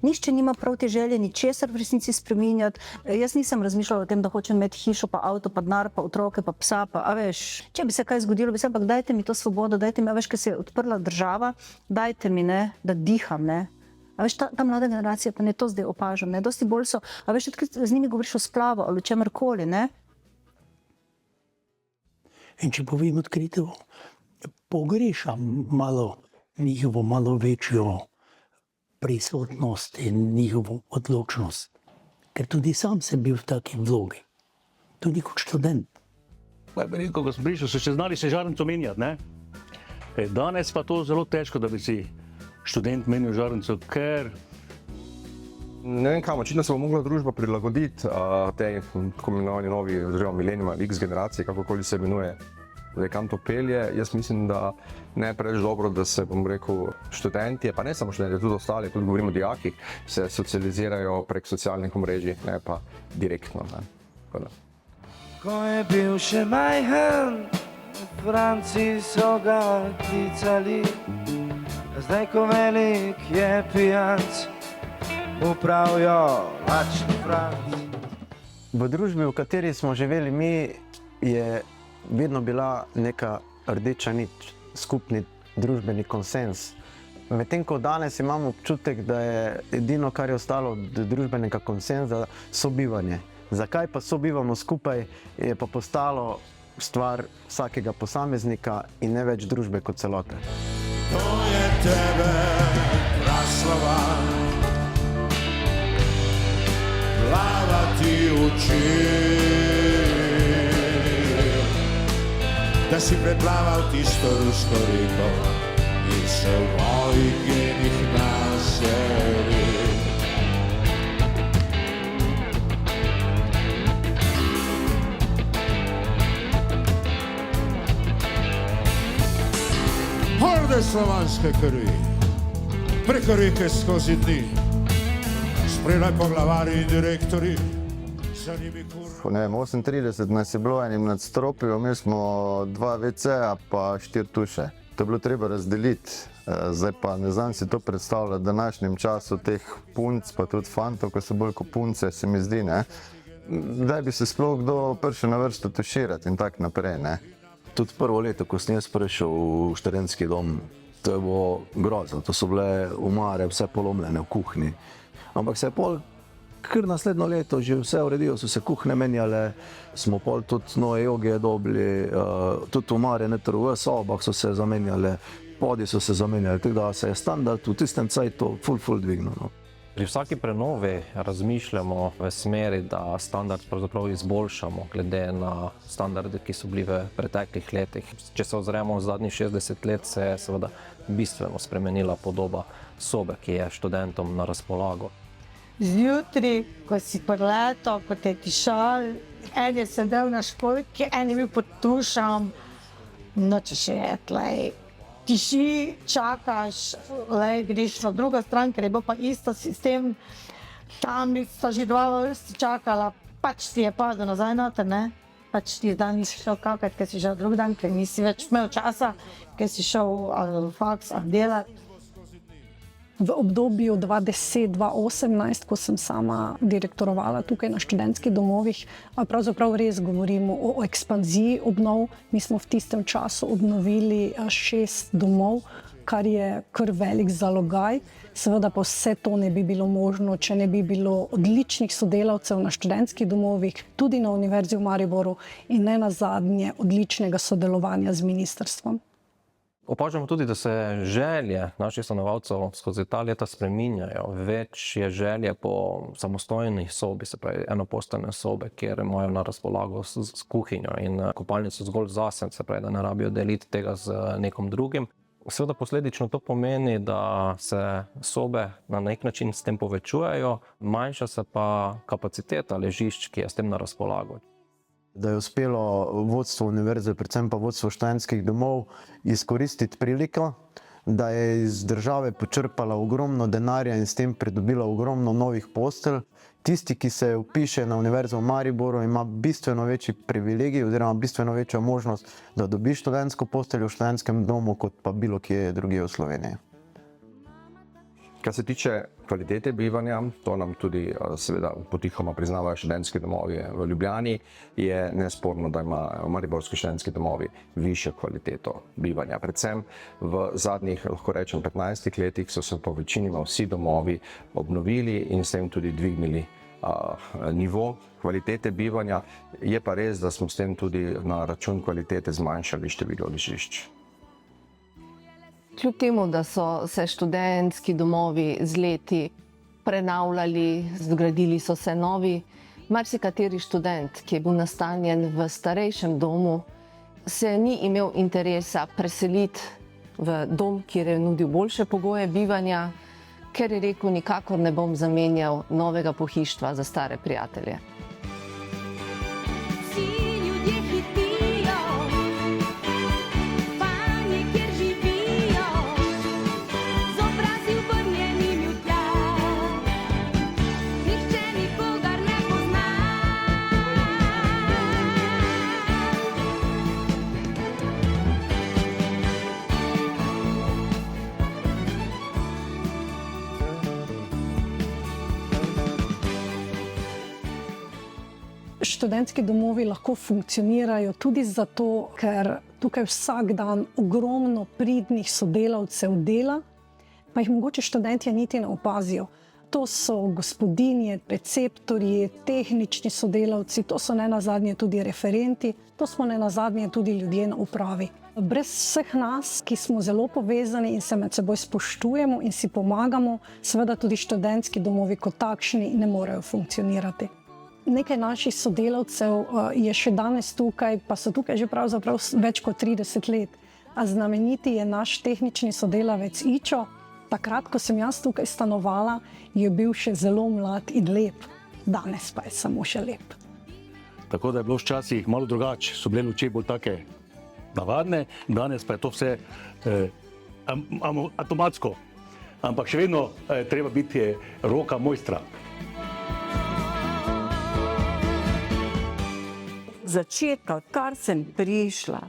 [SPEAKER 5] Nihče nima prav te želje ničesar v resnici spreminjati. Jaz nisem razmišljala o tem, da hočem imeti hišo, pa avto, pa denar, pa otroke, pa psa, pa a veš, če bi se kaj zgodilo, bi se, ampak dajte mi to svobodo, dajte mi, a veš, ker se je odprla država, dajte mi, ne, da diham, ne. A veš, ta mlada generacija, pa ne to zdaj opažam, ne, dosti bolj so, a veš, z njimi govoriš o splavu ali o čemerkoli, ne.
[SPEAKER 19] In če povem odkrito, pogrešam njihovo malo večjo prisotnost in njihovo odločnost. Ker tudi sam sem bil v taki vlogi, tudi kot študent.
[SPEAKER 3] Ko sem prišel, so še znali žarnico menjati, ne? Danes pa to zelo težko, da bi si študent menil žarnico, ker...
[SPEAKER 23] Ne vem kam, očitno se bo mogla družba prilagoditi tej tako imenovani novi oziroma millennium X generaciji, kakorkoli se imenuje. Zdaj, kam to pelje, jaz mislim, da ne je preveč dobro, da se, bom rekel, študentje, pa ne samo študentje, tudi ostali, tudi govorimo o dijakih, se socializirajo prek socialnih omrežij, ne pa direktno. Ne.
[SPEAKER 25] Ko je bil še majhen, Franci so ga klicali, zdaj ko velik je pijanc, upravijo lačni Franc.
[SPEAKER 16] V družbi, v kateri smo živeli mi, je vedno bila neka rdeča nit, skupni družbeni konsens. Medtem ko danes imamo občutek, da je edino, kar je ostalo od družbenega konsenza, sobivanje. Zakaj pa sobivamo skupaj, je pa postalo stvar vsakega posameznika in ne več družbe kot celote.
[SPEAKER 13] To je tebe, praslava, plavati uči. Da si preplaval tisto rusko reko in se v mojih genih naselil. Horde slovanske krvi, preko reke skozi dni, spredaj poglavari in direktori.
[SPEAKER 26] Ne vem, 38 nas je bilo enim nadstropju, imeli smo 2 WC-ja pa 4 tuše. To je bilo treba razdeliti. Zdaj pa ne znam si to predstavljati v današnjem času teh punc, pa tudi fantov, ko so bolj kot punce, se mi zdi, ne. Kdaj bi se sploh kdo prišel na vrsto tuširati in tako naprej, ne.
[SPEAKER 1] Tudi prvo leto, ko sem jaz prišel v študentski dom, To je bilo grozno, to so bile omare vse polomljene v kuhinji. Ampak se je pol kar naslednjo leto že vse uredilo, so se kuhne menjale, smo pol tudi nove jogije dobili, tudi omare noter v sobah so se zamenjale, podi so se zamenjali, tako da se je standard v tistem cajtu ful dvignil. No.
[SPEAKER 24] Pri vsaki prenovi razmišljamo v smeri, da standard pravzaprav izboljšamo glede na standarde, ki so bili v preteklih letih. Če se ozremo v zadnjih 60 let, se je seveda bistveno spremenila podoba sobe, ki je študentom na razpolago.
[SPEAKER 9] Zjutraj, ko si preletel, ko te tišal, en je sedel na školjki, en je bil pod tušom, noče še je tlej. Tiši, čakaš, greš na drugo stran, ker je bil pa isto sistem, tam sta že 2 vrsti čakala, pač ti je padel nazaj noter, ne? Pač ti dan nisi šel kakat, ker si šel drug dan, ker nisi več imel časa, ker si šel ali v faks ali delati.
[SPEAKER 7] V obdobju 2010-2018, ko sem sama direktorovala tukaj na študentskih domovih, pravzaprav res govorimo o ekspanziji obnov. Mi smo v tistem času obnovili 6 domov, kar je kar velik zalogaj. Seveda pa vse to ne bi bilo možno, če ne bi bilo odličnih sodelavcev na študentskih domovih, tudi na Univerzi v Mariboru in ne nazadnje odličnega sodelovanja z ministrstvom.
[SPEAKER 24] Opažamo tudi, da se želje naših stanovalcev skozi ta leta spreminjajo. Več je želje po samostojni sobi, se pravi enoposteljne sobe, kjer imajo na razpolago s kuhinjo in kopalnico zgolj zase, se pravi, da ne rabijo deliti tega z nekom drugim. Seveda posledično to pomeni, da se sobe na nek način s tem povečujejo, manjša se pa kapaciteta ležišč, ki je s tem na razpolago.
[SPEAKER 26] Da je uspelo vodstvo univerze, predvsem pa vodstvo študentskih domov, izkoristiti priliko, da je iz države počrpala ogromno denarja in s tem pridobila ogromno novih postelj. Tisti, ki se vpiše na Univerzo v Mariboru, ima bistveno večji privilegij oziroma bistveno večjo možnost, da dobi študentsko posteljo v študentskem domu, kot pa bilo kje drugje v Sloveniji.
[SPEAKER 23] Kar se tiče kvalitete bivanja, to nam tudi seveda potihoma priznavajo študentski domovi v Ljubljani, je nesporno, da imajo mariborski študentski domovi višjo kvaliteto bivanja. Predvsem v zadnjih, lahko rečem, 15 letih so se po večini vsi domovi obnovili in s tem tudi dvignili nivo kvalitete bivanja. Je pa res, da smo s tem tudi na račun kvalitete zmanjšali število ležišč.
[SPEAKER 2] Kljub temu, da so se študentski domovi z leti prenavljali, zgradili so se novi, marsikateri študent, ki je bil nastanjen v starejšem domu, se ni imel interesa preseliti v dom, kjer je nudil boljše pogoje bivanja, ker je rekel, nikakor ne bom zamenjal novega pohištva za stare prijatelje.
[SPEAKER 7] Študentski domovi lahko funkcionirajo tudi zato, ker tukaj vsak dan ogromno pridnih sodelavcev dela, pa jih mogoče študentje niti ne opazijo. To so gospodinje, receptorji, tehnični sodelavci, to so nenazadnje tudi referenti, to smo nenazadnje tudi ljudje na upravi. Brez vseh nas, ki smo zelo povezani in se med seboj spoštujemo in si pomagamo, seveda tudi študentski domovi kot takšni ne morejo funkcionirati. Nekaj naših sodelavcev je še danes tukaj, pa so tukaj že pravzaprav več kot 30 let. A znameniti je naš tehnični sodelavec Ičo. Takrat, ko sem jaz tukaj stanovala, je bil še zelo mlad in lep. Danes pa je samo še lep.
[SPEAKER 3] Tako da je bilo včasih malo drugače, so bile luči bolj take navadne, danes pa je to vse avtomatsko. Ampak še vedno treba biti roka mojstra.
[SPEAKER 8] Začetka, odkar sem prišla,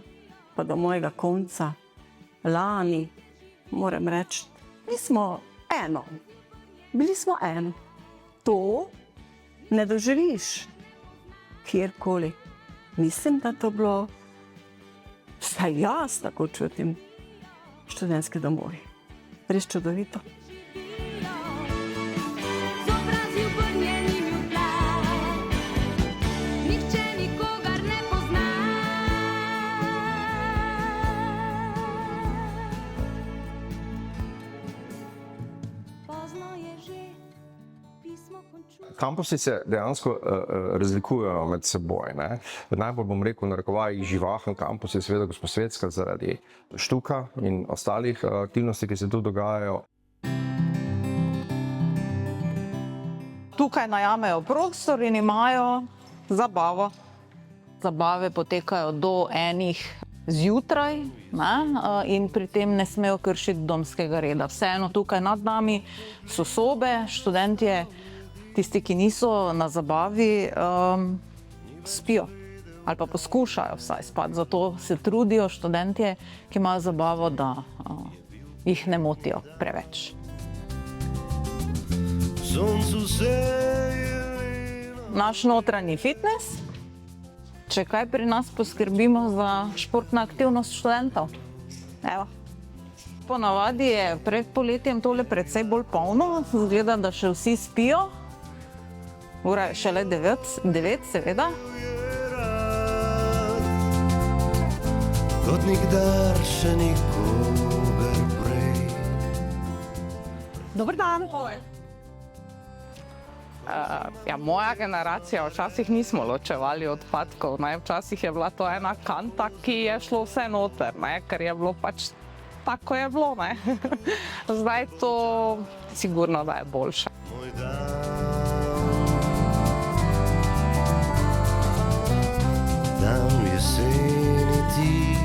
[SPEAKER 8] pa do mojega konca, lani, moram reči, mi smo eno. Bili smo eno. To ne doživiš kjerkoli. Mislim, da to bilo, vsaj jaz tako čutim, študentski domovi. Res čudovito.
[SPEAKER 23] Kampusi se dejansko razlikujejo med seboj. Ne? Najbolj bom rekel, narekovajih živahen kampus je seveda Gosposvetska zaradi štuka in ostalih aktivnosti, ki se tu dogajajo.
[SPEAKER 4] Tukaj najamejo prostor in imajo zabavo. Zabave potekajo do 1 zjutraj, in pri tem ne smejo kršiti domskega reda. Vseeno tukaj nad nami so sobe, študentje, tisti, ki niso na zabavi, spijo ali pa poskušajo vsaj spati. Zato se trudijo študentje, ki imajo zabavo, da jih ne motijo preveč. Naš notranji fitness. Če kaj, pri nas poskrbimo za športno aktivnost študentov. Evo. Ponavadi je pred poletjem tole precej bolj polno, zgleda, da še vsi spijo. Ura je šele 9, seveda.
[SPEAKER 25] Kot nikdar še nikogar prej.
[SPEAKER 7] Dober dan.
[SPEAKER 11] Moja generacija, včasih nismo ločevali odpadkov. Včasih je bila to ena kanta, ki je šlo vse noter, ker je bilo pač tako je bilo. Zdaj to sigurno, da je boljše.
[SPEAKER 25] Dan v jeseni tih.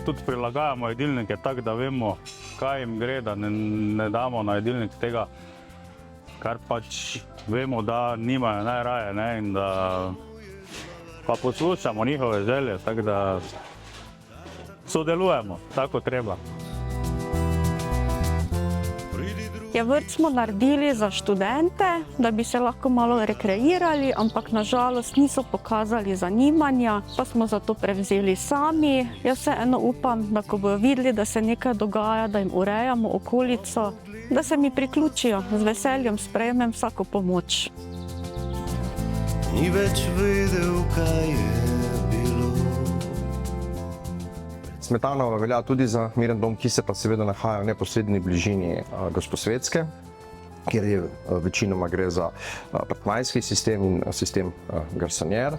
[SPEAKER 3] Tudi prilagajamo jedilnike tako, da vemo, kaj jim gre, da ne damo na jedilnik tega, kar pač vemo, da nimajo najraje, in da pa poslušamo njihove želje, tako da sodelujemo, tako treba.
[SPEAKER 17] Vrt smo naredili za študente, da bi se lahko malo rekreirali, ampak nažalost niso pokazali zanimanja, pa smo zato prevzeli sami. Jaz vseeno upam, da ko bodo videli, da se nekaj dogaja, da jim urejamo okolico, da se mi priključijo. Z veseljem sprejmem vsako pomoč.
[SPEAKER 25] Ni več vedel, kaj je bilo.
[SPEAKER 23] Smetanova velja tudi za miren dom, ki se pa seveda nahaja v neposredni bližini Gosposvetske, kjer je večinoma gre za apartmajski sistem in sistem garsonjer.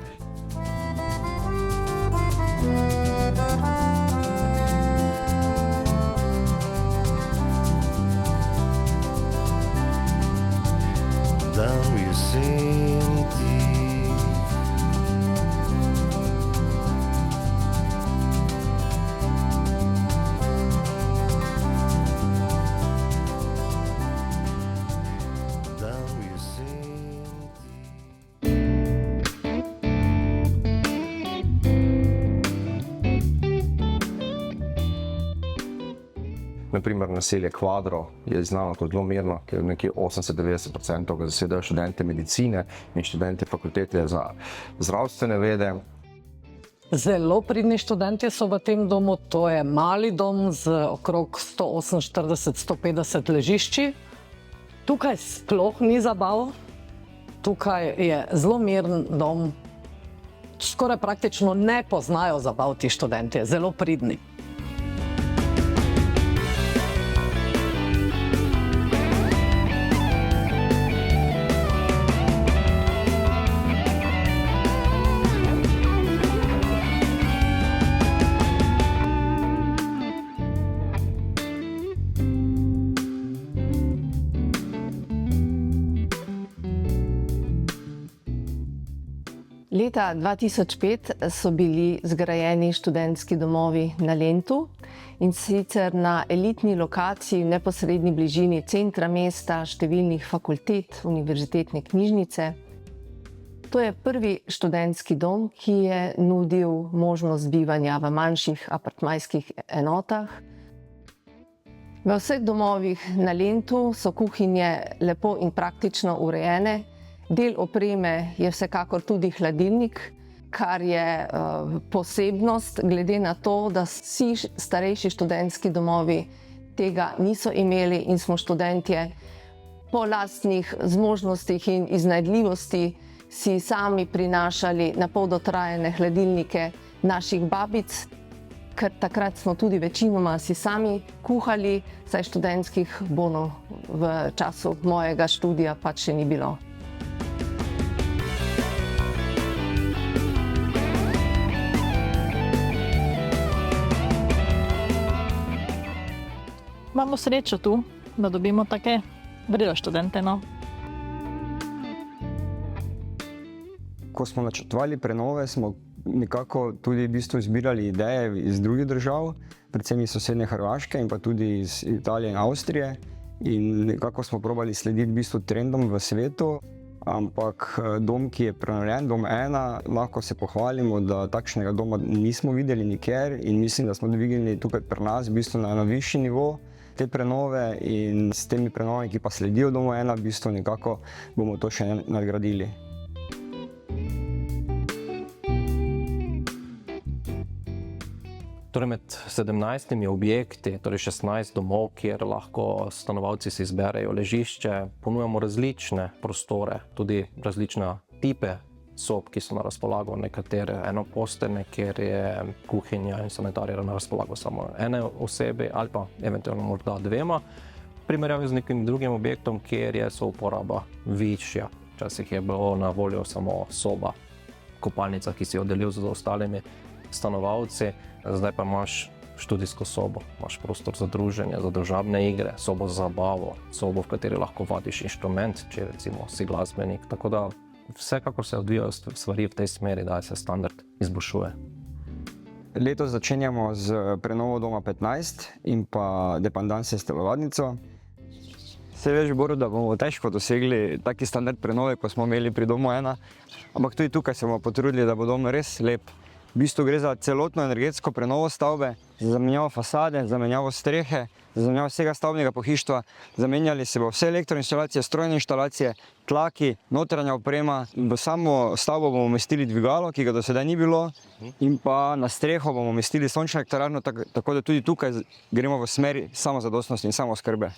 [SPEAKER 25] Dan v jeseni tih.
[SPEAKER 23] Naprimer, naselje Kvadro je znano kot zelo mirno, ker nekje 80–90% ga zasedajo študente medicine in študente fakultete za zdravstvene vede.
[SPEAKER 18] Zelo pridni študentje so v tem domu, to je mali dom z okrog 148–150 ležišči. Tukaj sploh ni zabav, tukaj je zelo miren dom, skoraj praktično ne poznajo zabav ti študentje, zelo pridni.
[SPEAKER 2] Leta 2005 so bili zgrajeni študentski domovi na Lentu, in sicer na elitni lokaciji v neposredni bližini centra mesta, številnih fakultet, univerzitetne knjižnice. To je prvi študentski dom, ki je nudil možnost bivanja v manjših apartmajskih enotah. V vseh domovih na Lentu so kuhinje lepo in praktično urejene, Del opreme je vsekakor tudi hladilnik, kar je posebnost, glede na to, da vsi starejši študentski domovi tega niso imeli in smo študentje po lastnih zmožnostih in iznajdljivosti si sami prinašali na pol dotrajane hladilnike naših babic, ker takrat smo tudi večinoma si sami kuhali, saj študentskih bonov v času mojega študija pač še ni bilo.
[SPEAKER 6] Imamo srečo tu, da dobimo take vrede študente. No.
[SPEAKER 10] Ko smo načrtovali prenove, smo nekako tudi v bistvu zbirali ideje iz drugih držav, predvsem iz sosednje Hrvaške in pa tudi iz Italije in Avstrije. In nekako smo probali slediti v bistvu trendom v svetu, ampak dom, ki je prenovljen, dom 1, lahko se pohvalimo, da takšnega doma nismo videli nikjer in mislim, da smo dvignili tukaj pri nas v bistvu na višji nivo te prenove in s temi prenovami, ki pa sledijo domu 1, v bistvu nekako bomo to še nadgradili.
[SPEAKER 24] Torej med 17 objekti, torej 16 domov, kjer lahko stanovalci si izberejo ležišče, ponujamo različne prostore, tudi različne tipe sob, ki so na razpolago, nekatere enoposteljne, kjer je kuhinja in sanitarija na razpolago samo ene osebi ali pa eventualno morda 2, v primerjavi z nekim drugim objektom, kjer je souporaba višja. Včasih je bilo na voljo samo soba, kopalnica, ki si jo delil z ostalimi stanovalci, zdaj pa imaš študijsko sobo, imaš prostor za druženje, za družabne igre, sobo za zabavo, sobo, v kateri lahko vadiš inštrument, če recimo si glasbenik, tako da vsekakor se odvijajo stvari v tej smeri, da se standard izboljšuje.
[SPEAKER 10] Letos začenjamo z prenovo doma 15 in pa dependanse s telovadnico. Se veš, Boru, da bomo težko dosegli taki standard prenove, kot smo imeli pri domu 1, ampak tudi tukaj se bomo potrudili, da bo dom res lep. V bistvu gre za celotno energetsko prenovo stavbe, za zamenjavo fasade, zamenjavo strehe, za zamenjavo vsega stavbnega pohištva. Zamenjali se bo vse elektroinštalacije, strojne inštalacije, tlaki, notranja oprema. V samo stavbo bomo umestili dvigalo, ki ga do sedaj ni bilo, in pa na streho bomo umestili sončno elektrarno, tako da tudi tukaj gremo v smeri samozadostnosti in samooskrbe.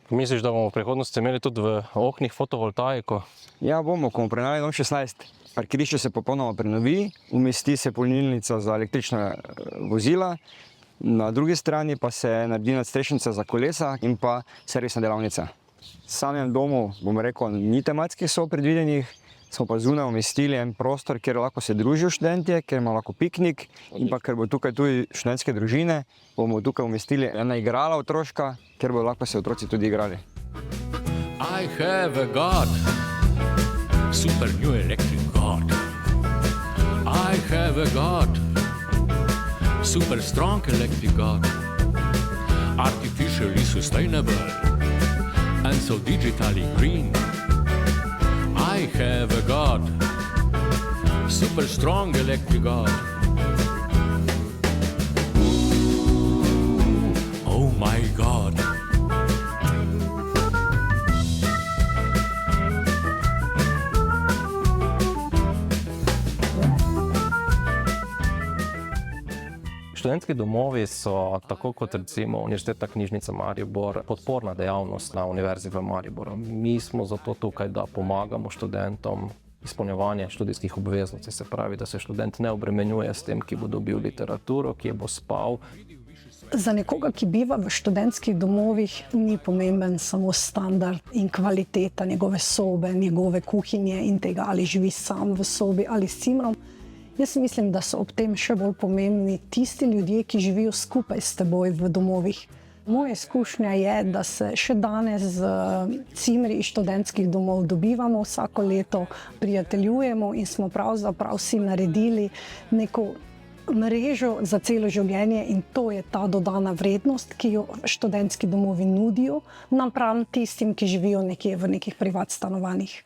[SPEAKER 24] Misliš, da bomo v prihodnosti imeli tudi v oknih fotovoltaiko?
[SPEAKER 10] Ja, bomo, ko bomo prenavljali dom 16. Parkirišče se popolnoma prenovi, umesti se polnilnica za električna vozila, na drugi strani pa se naredi nadstrešnica za kolesa in pa servisna delavnica. V samem domu, bom rekel, ni tematskih sob predvidenih, smo pa zunaj umestili en prostor, kjer lahko se družijo študentje, kjer ima lahko piknik in pa ker bo tukaj tudi študentske družine, bomo tukaj umestili ena igrala otroška, kjer bodo lahko se otroci tudi igrali.
[SPEAKER 12] I have a God, super new electric God. I have a God, super strong electric God, artificially sustainable and so digitally green. I have a God, super strong electric God. Oh my God.
[SPEAKER 24] Študentski domovi so, tako kot recimo Univerzitetna knjižnica Maribor, podporna dejavnost na Univerzi v Mariboru. Mi smo zato tukaj, da pomagamo študentom izpolnjevanje študijskih obveznosti, se pravi, da se študent ne obremenjuje s tem, ki bo dobil literaturo, ki bo spal.
[SPEAKER 7] Za nekoga, ki biva v študentskih domovih, ni pomemben samo standard in kvaliteta njegove sobe, njegove kuhinje in tega, ali živi sam v sobi ali s cimrom. Jaz mislim, da so ob tem še bolj pomembni tisti ljudje, ki živijo skupaj s teboj v domovih. Moja izkušnja je, da se še danes z cimri iz študentskih domov dobivamo vsako leto, prijateljujemo in smo pravzaprav si naredili neko mrežo za celo življenje in to je ta dodana vrednost, ki jo študentski domovi nudijo napram tistim, ki živijo nekje v nekih privat stanovanjih.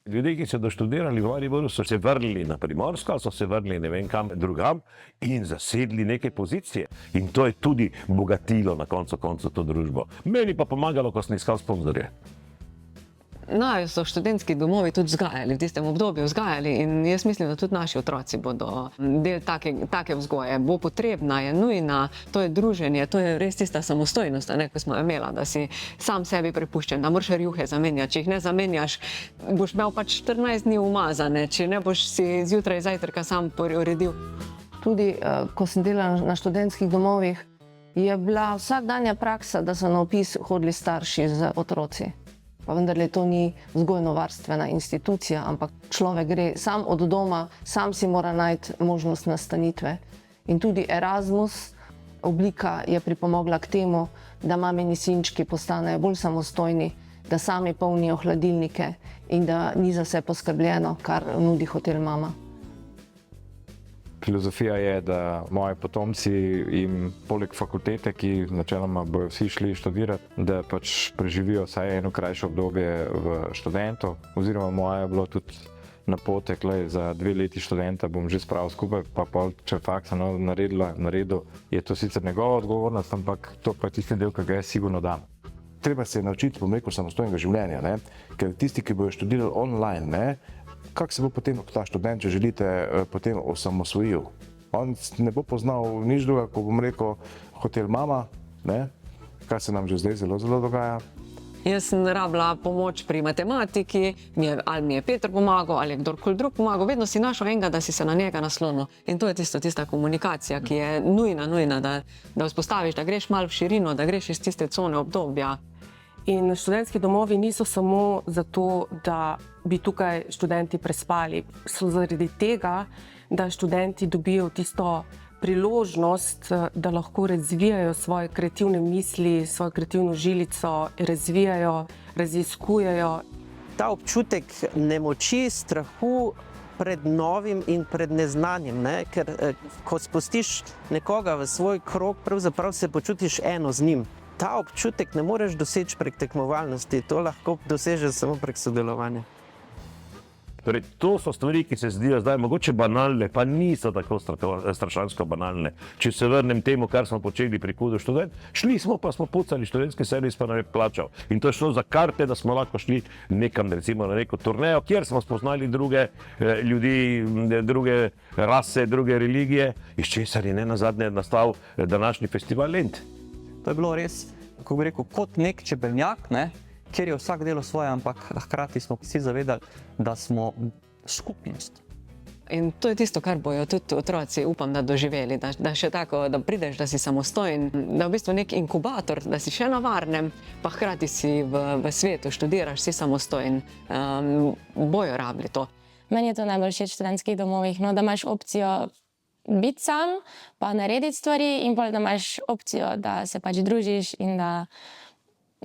[SPEAKER 20] Ljudje, ki so doštudirali v Mariboru, so se vrnili na Primorsko, so se vrnili ne vem kam drugam in zasedli neke pozicije. In to je tudi bogatilo na koncu to družbo. Meni pa pomagalo, ko sem iskal sponzorje.
[SPEAKER 5] Naj so študentski domovi tudi vzgajali, v tistem obdobju vzgajali in jaz mislim, da tudi naši otroci bodo del take vzgoje. Bo potrebna, je nujna, to je druženje, to je res tista samostojnost, ko smo imela, da si sam sebi prepuščen, da moraš rjuhe zamenjati. Če jih ne zamenjaš, boš imel pač 14 dni umazane, če ne boš si zjutraj zajtrka sam uredil.
[SPEAKER 2] Tudi ko sem delala na študentskih domovih, je bila vsakdanja praksa, da so na opis hodili starši z otroci. Pa vendarle to ni vzgojno-varstvena institucija, ampak človek gre sam od doma, sam si mora najti možnost nastanitve. In tudi Erasmus oblika je pripomogla k temu, da mamini sinčki postanejo bolj samostojni, da sami polnijo hladilnike in da ni za vse poskrbljeno, kar nudi hotel mama.
[SPEAKER 26] Filozofija je, da moji potomci jim poleg fakultete, ki načeloma bojo vsi šli študirati, da pač preživijo vsaj eno krajše obdobje v študentu. Oziroma moja je bilo tudi napotek, za 2 leti študenta bom že spravil skupaj, pa pol, če faksa naredil, je to sicer njegova odgovornost, ampak to pa je tisti del, ki ga jaz sigurno dam.
[SPEAKER 20] Treba se naučiti, bom rekel, samostojnega življenja, ne? Ker tisti, ki bojo študirali online, ne? Kako se bo potem ta študent, če želite, potem osamosvojil? On ne bo poznal nič druga, ko bom rekel, hotel mama, ne? Kar se nam že zdaj zelo dogaja.
[SPEAKER 5] Jaz sem rabila pomoč pri matematiki, ali mi je Peter pomagal, ali je kdorkoli drug pomagal, vedno si našel enega, da si se na njega naslonil. In to je tista komunikacija, ki je nujna, da vzpostaviš, da greš malo v širino, da greš iz tiste cone obdobja.
[SPEAKER 14] In študentski domovi niso samo zato, da bi tukaj študenti prespali. So zaradi tega, da študenti dobijo tisto priložnost, da lahko razvijajo svoje kreativne misli, svojo kreativno žilico, razvijajo, raziskujejo.
[SPEAKER 16] Ta občutek nemoči, strahu pred novim in pred neznanjem, ne? Ker ko spustiš nekoga v svoj krog, pravzaprav se počutiš eno z njim. Ta občutek ne moreš doseči prek tekmovalnosti, to lahko dosežeš samo prek sodelovanja.
[SPEAKER 20] Torej, to so stvari, ki se zdijo zdaj mogoče banalne, pa niso tako strašansko banalne. Če se vrnem temu, kar smo počeli pri KUD-u študent, šli smo pa smo pucali, študentski servis pa nam je plačal. In to je šlo za karte, da smo lahko šli nekam, recimo na neko turnejo, kjer smo spoznali druge ljudi, druge rase, druge religije, iz česar je nenazadnje nastal današnji festival Lent.
[SPEAKER 15] To je bilo res, kako bi rekel, kot nek čebelnjak, ne? Kjer je vsak delo svoje, ampak hkrati smo vsi zavedali, da smo skupnost.
[SPEAKER 5] In to je tisto, kar bojo tudi otroci, upam, da doživeli, da še tako, da prideš, da si samostojen, da v bistvu nek inkubator, da si še na varnem, pa hkrati si v svetu, študiraš, si samostojen, bojo rabili to.
[SPEAKER 19] Meni je to najbolj všeč v študentskih domovih, no, da imaš opcijo biti sam, pa narediti stvari in pa da imaš opcijo, da se pač družiš in da,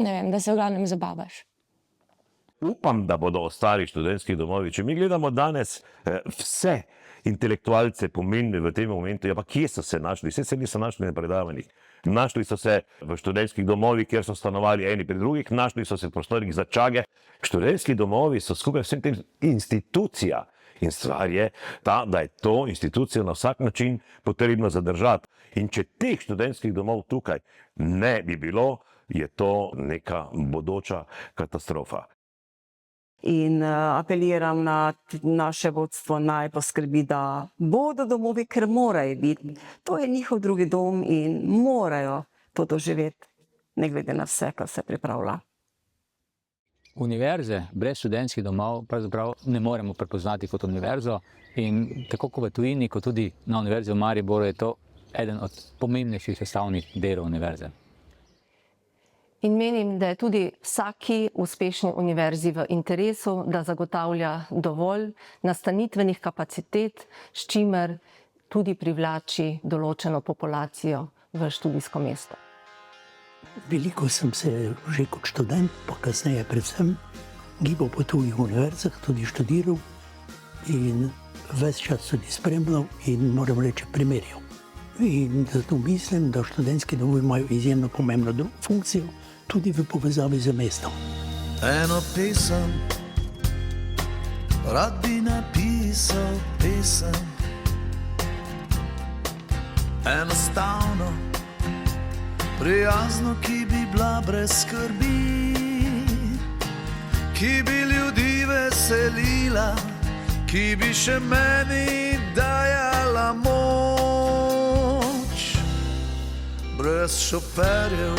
[SPEAKER 19] ne vem, da se v glavnem zabavaš.
[SPEAKER 20] Upam, da bodo ostali študentski domovi. Če mi gledamo danes vse intelektualce pomembne v tem momentu, ja pa kje so se našli? Vse se niso našli na predavanjih. Našli so se v študentskih domovih, kjer so stanovali eni pri drugih, našli so se v prostorih za čage. Študentski domovi so skupaj vsem tem institucija. In stvar je ta, da je to institucijo na vsak način potrebno zadržati. In če teh študentskih domov tukaj ne bi bilo, je to neka bodoča katastrofa.
[SPEAKER 8] In apeliram na naše vodstvo, naj poskrbi, da bodo domovi, ker morajo biti. To je njihov drugi dom in morajo to doživeti, ne glede na vse, kar se pripravlja.
[SPEAKER 21] Univerze brez študentskih domov pravzaprav ne moremo prepoznati kot univerzo in tako kot v tujini, kot tudi na Univerzi v Mariboru je to eden od pomembnejših sestavnih delov univerze.
[SPEAKER 2] In menim, da je tudi vsaki uspešni univerzi v interesu, da zagotavlja dovolj nastanitvenih kapacitet, s čimer tudi privlači določeno populacijo v študijsko mesto.
[SPEAKER 22] Veliko sem se že kot študent, pa kasneje predvsem gibal po tujih univerzah, tudi študiral in ves čas tudi spremljal in moram reči primerjal. In zato mislim, da študentski domovi imajo izjemno pomembno funkcijo tudi v povezavi z mestom.
[SPEAKER 25] Eno pesem, rad bi napisal pesem, enostavno, prijazno, ki bi bila brez skrbi, ki bi ljudi veselila, ki bi še meni dajala moč. Brez šoferjev,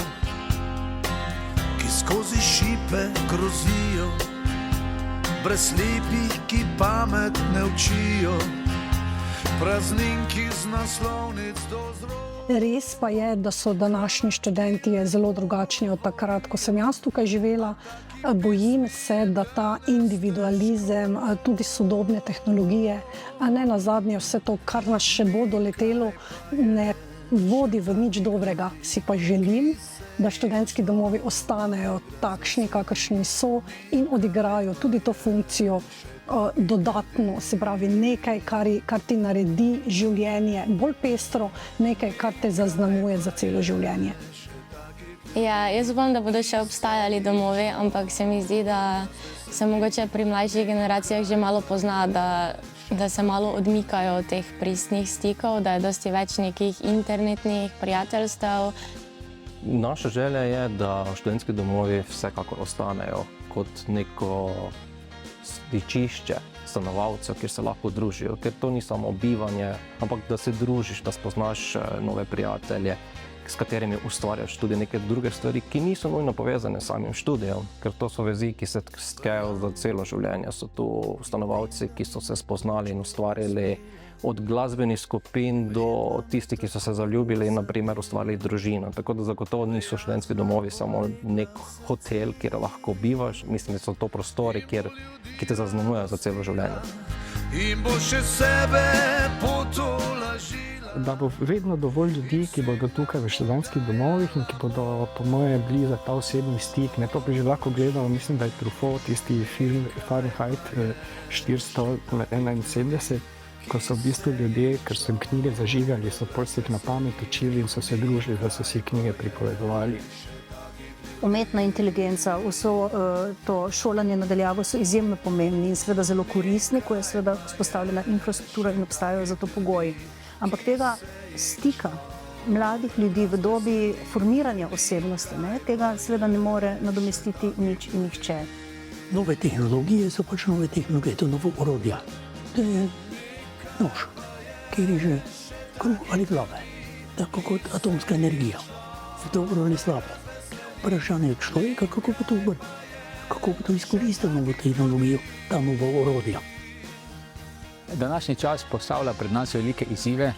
[SPEAKER 25] ki skozi šipe grozijo, brez slepih, ki pamet ne učijo, prazninki z naslovnic do zrod.
[SPEAKER 7] Res pa je, da so današnji študenti zelo drugačni od takrat, ko sem jaz tukaj živela. Bojim se, da ta individualizem, tudi sodobne tehnologije, a ne nazadnje vse to, kar nas še bo doletelo, ne vodi v nič dobrega. Si pa želim, da študentski domovi ostanejo takšni, kakršni so in odigrajo tudi to funkcijo dodatno, se pravi nekaj, kar ti naredi življenje bolj pestro, nekaj, kar te zaznamuje za celo življenje.
[SPEAKER 19] Ja, jaz upam, da bodo še obstajali domovi, ampak se mi zdi, da se mogoče pri mlajših generacijah že malo pozna, da se malo odmikajo od teh pristnih stikov, da je dosti več nekih internetnih prijateljstev.
[SPEAKER 24] Naša želja je, da študentski domovi vsekakor ostanejo kot neko stičišče stanovalcev, kjer se lahko družijo, ker to ni samo bivanje, ampak da se družiš, da spoznaš nove prijatelje, s katerimi ustvarjaš tudi neke druge stvari, ki niso nujno povezane s samim študijem, ker to so vezi, ki se tkejo za celo življenje. So tu stanovalci, ki so se spoznali in ustvarjali od glasbenih skupin do tistih, ki so se zaljubili in naprimer ustvarili družino. Tako da zagotovo niso študentski domovi samo nek hotel, kjer lahko bivaš. Mislim, da so to prostori, ki te zaznamujejo za celo življenje.
[SPEAKER 25] In bo še sebe potolažila.
[SPEAKER 1] Da bo vedno dovolj ljudi, ki bodo tukaj v študentskih domovih in ki bodo po moje bili za ta osebni stik. To bi že lahko gledalo, mislim, da je Truffaut, tisti film Fahrenheit 471, ko so v bistvu ljudje, ker so jim knjige zažigali, so pol se jih na pamet učili in so se družili, da so si knjige pripovedovali.
[SPEAKER 3] Umetna inteligenca, vso to šolanje nadaljavo so izjemno pomembni in seveda zelo koristni, ko je seveda vzpostavljena infrastruktura in obstajajo za to pogoji. Ampak tega stika mladih ljudi v dobi formiranja osebnosti, tega seveda ne more nadomestiti nič in nihče.
[SPEAKER 22] Nove tehnologije so pač nove tehnologije, to je novo orodja. To je nož, ki reže kruh ali glave, tako kot atomska energija. Je dobro ali slabo. Vprašanje človeka, kako bo to obrnil, kako bo to izkoristil novo tehnologijo, ta nova orodja.
[SPEAKER 21] Današnji čas postavlja pred nas velike izzive.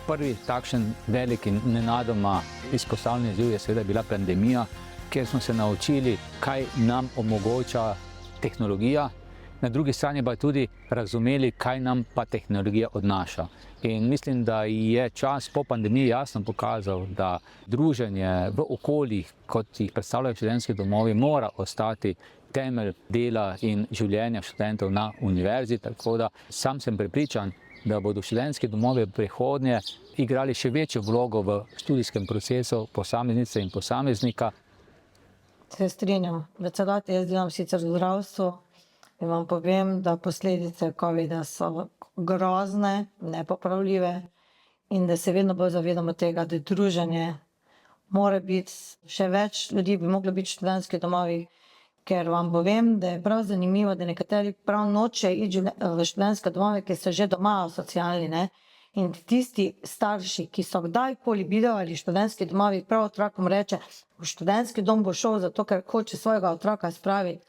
[SPEAKER 21] Prvi takšen velik in nenadoma izpostavljen izziv je seveda bila pandemija, kjer smo se naučili, kaj nam omogoča tehnologija. Na drugi strani pa tudi razumeli, kaj nam pa tehnologija odnaša. In mislim, da je čas po pandemiji jasno pokazal, da druženje v okoljih, kot jih predstavljajo študentski domovi, mora ostati temelj dela in življenja študentov na univerzi. Tako da sam sem prepričan, da bodo študentski domovi v prihodnje igrali še večjo vlogo v študijskem procesu posameznice in posameznika.
[SPEAKER 4] Se strinjam. V celoti jaz delam sicer v zdravstvu in vam povem, da posledice COVID-a so grozne, nepopravljive in da se vedno bolj zavedamo tega, da druženje mora biti, še več ljudi bi moglo biti v študentskih domovih, ker vam povem, da je prav zanimivo, da nekateri prav noče iti v študentske domove, ki so že doma socialni, in tisti starši, ki so kdajkoli bili študentski domovi, prav otrokom reče, v študentski dom bo šel zato, ker hoče svojega otroka spraviti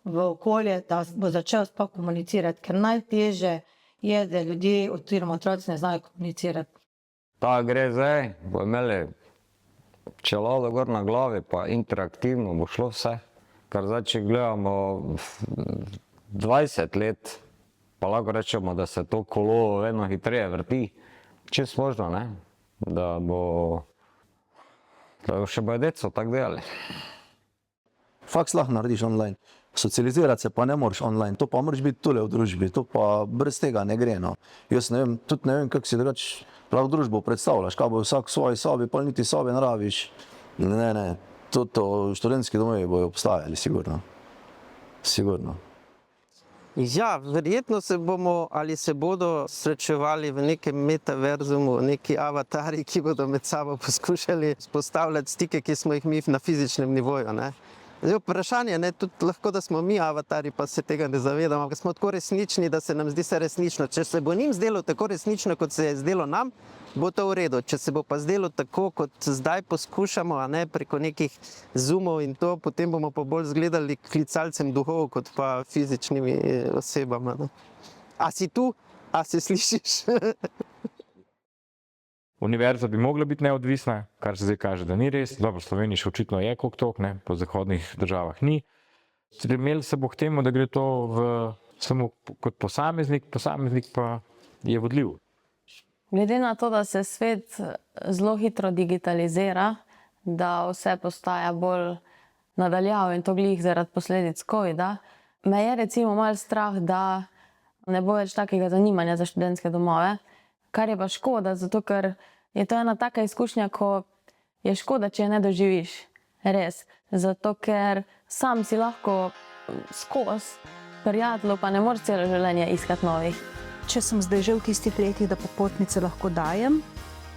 [SPEAKER 4] v okolje, da bo začel sploh komunicirati, ker najtežje je, da ljudje oziroma otroci ne znajo komunicirati.
[SPEAKER 10] Ta gre zdaj, bo imeli čelado gor na glavi, pa interaktivno bo šlo vse. Ker zdaj, če gledamo 20 let, pa lahko rečemo, da se to kolo vedno hitreje vrti. Čisto možno, da bo še bojo deco tako delali.
[SPEAKER 9] Faks lahko narediš online. Socializirati se pa ne moreš online, to pa moraš biti tule v družbi, to pa brez tega ne gre. Jaz ne vem, tudi ne vem, kako si drugač prav družbo predstavljaš, kaj bo vsak v svoji sobi, pa niti sobe ne rabiš. Ne, tudi študentski domovi bojo obstajali, sigurno. Sigurno.
[SPEAKER 16] Ja, verjetno se bomo ali se bodo srečevali v nekem metaverzumu, neki avatari, ki bodo med sabo poskušali vzpostavljati stike, ki smo jih mi na fizičnem nivoju. Zdaj, vprašanje je tudi lahko, da smo mi avatarji, pa se tega ne zavedamo, ampak smo tako resnični, da se nam zdi se resnično. Če se bo njim zdelo tako resnično, kot se je zdelo nam, bo to v redu. Če se bo pa zdelo tako, kot zdaj poskušamo, a ne preko nekih zoomov in to, potem bomo pa bolj zgledali klicalcem duhov, kot pa fizičnimi osebama. Ne? A si tu? A se slišiš?
[SPEAKER 6] Univerza bi mogla biti neodvisna, kar se zdaj kaže, da ni res. Dobro, v Sloveniji še očitno je koliko toliko, po zahodnih državah ni. Stremeli se bo k temu, da gre to samo kot posameznik pa je vodljiv.
[SPEAKER 19] Glede na to, da se svet zelo hitro digitalizira, da vse postaja bolj nadaljavo in to glih zaradi posledic COVID-a, me je recimo malo strah, da ne bo več takega zanimanja za študentske domove, kar je pa škoda, zato ker je to ena taka izkušnja, ko je škoda, če je ne doživiš. Res. Zato ker sam si lahko skozi prijateljev, pa ne moreš celo življenje iskati novih.
[SPEAKER 3] Če sem zdaj že v tistih letih, da popotnice lahko dajem,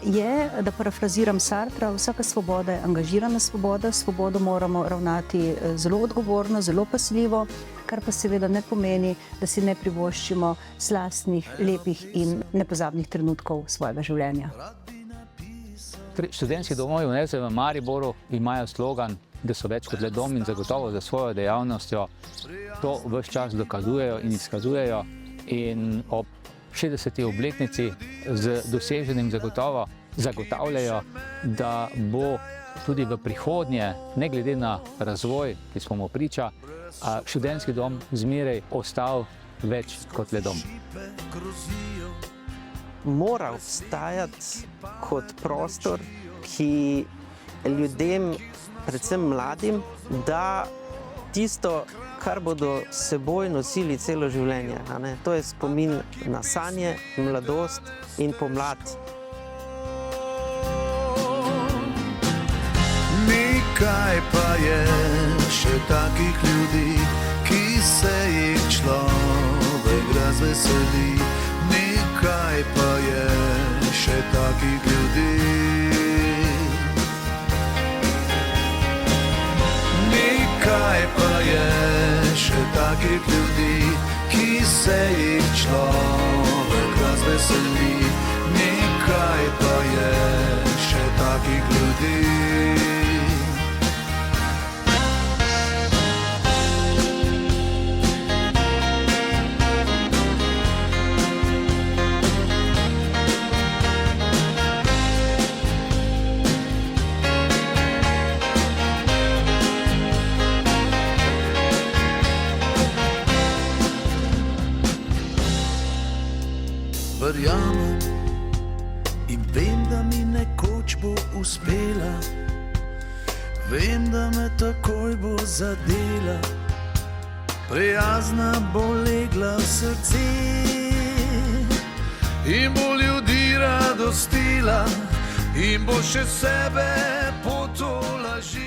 [SPEAKER 3] je, da parafraziram Sartra, vsaka svoboda je angažirana svoboda, svobodo moramo ravnati zelo odgovorno, zelo pasljivo, kar pa seveda ne pomeni, da si ne privoščimo slastnih, lepih in nepozabnih trenutkov svojega življenja.
[SPEAKER 21] Študentski domovi Univerze v Mariboru imajo slogan, da so več kot le dom in zagotovo za svojo dejavnostjo to ves čas dokazujejo in izkazujejo in ob 60. obletnici z doseženim zagotovo zagotavljajo, da bo tudi v prihodnje, ne glede na razvoj, ki smo mu priča, študentski dom zmeraj ostal več kot le dom.
[SPEAKER 16] Mora obstajati kot prostor, ki ljudem, predvsem mladim, da tisto, kar bodo s seboj nosili celo življenje. To je spomin na sanje, mladost in pomlad.
[SPEAKER 25] Nekaj pa je še takih ljudi, ki se jih človek razveseli. Nekaj pa je še takih ljudi. Nekaj pa je še takih ljudi, ki se jih človek razveseli. Nekaj pa je še takih ljudi. Verjamem in vem, da mi nekoč bo uspela, vem, da me takoj bo zadela, prijazna bo legla v srce in bo ljudi radostila in bo še sebe potolažila.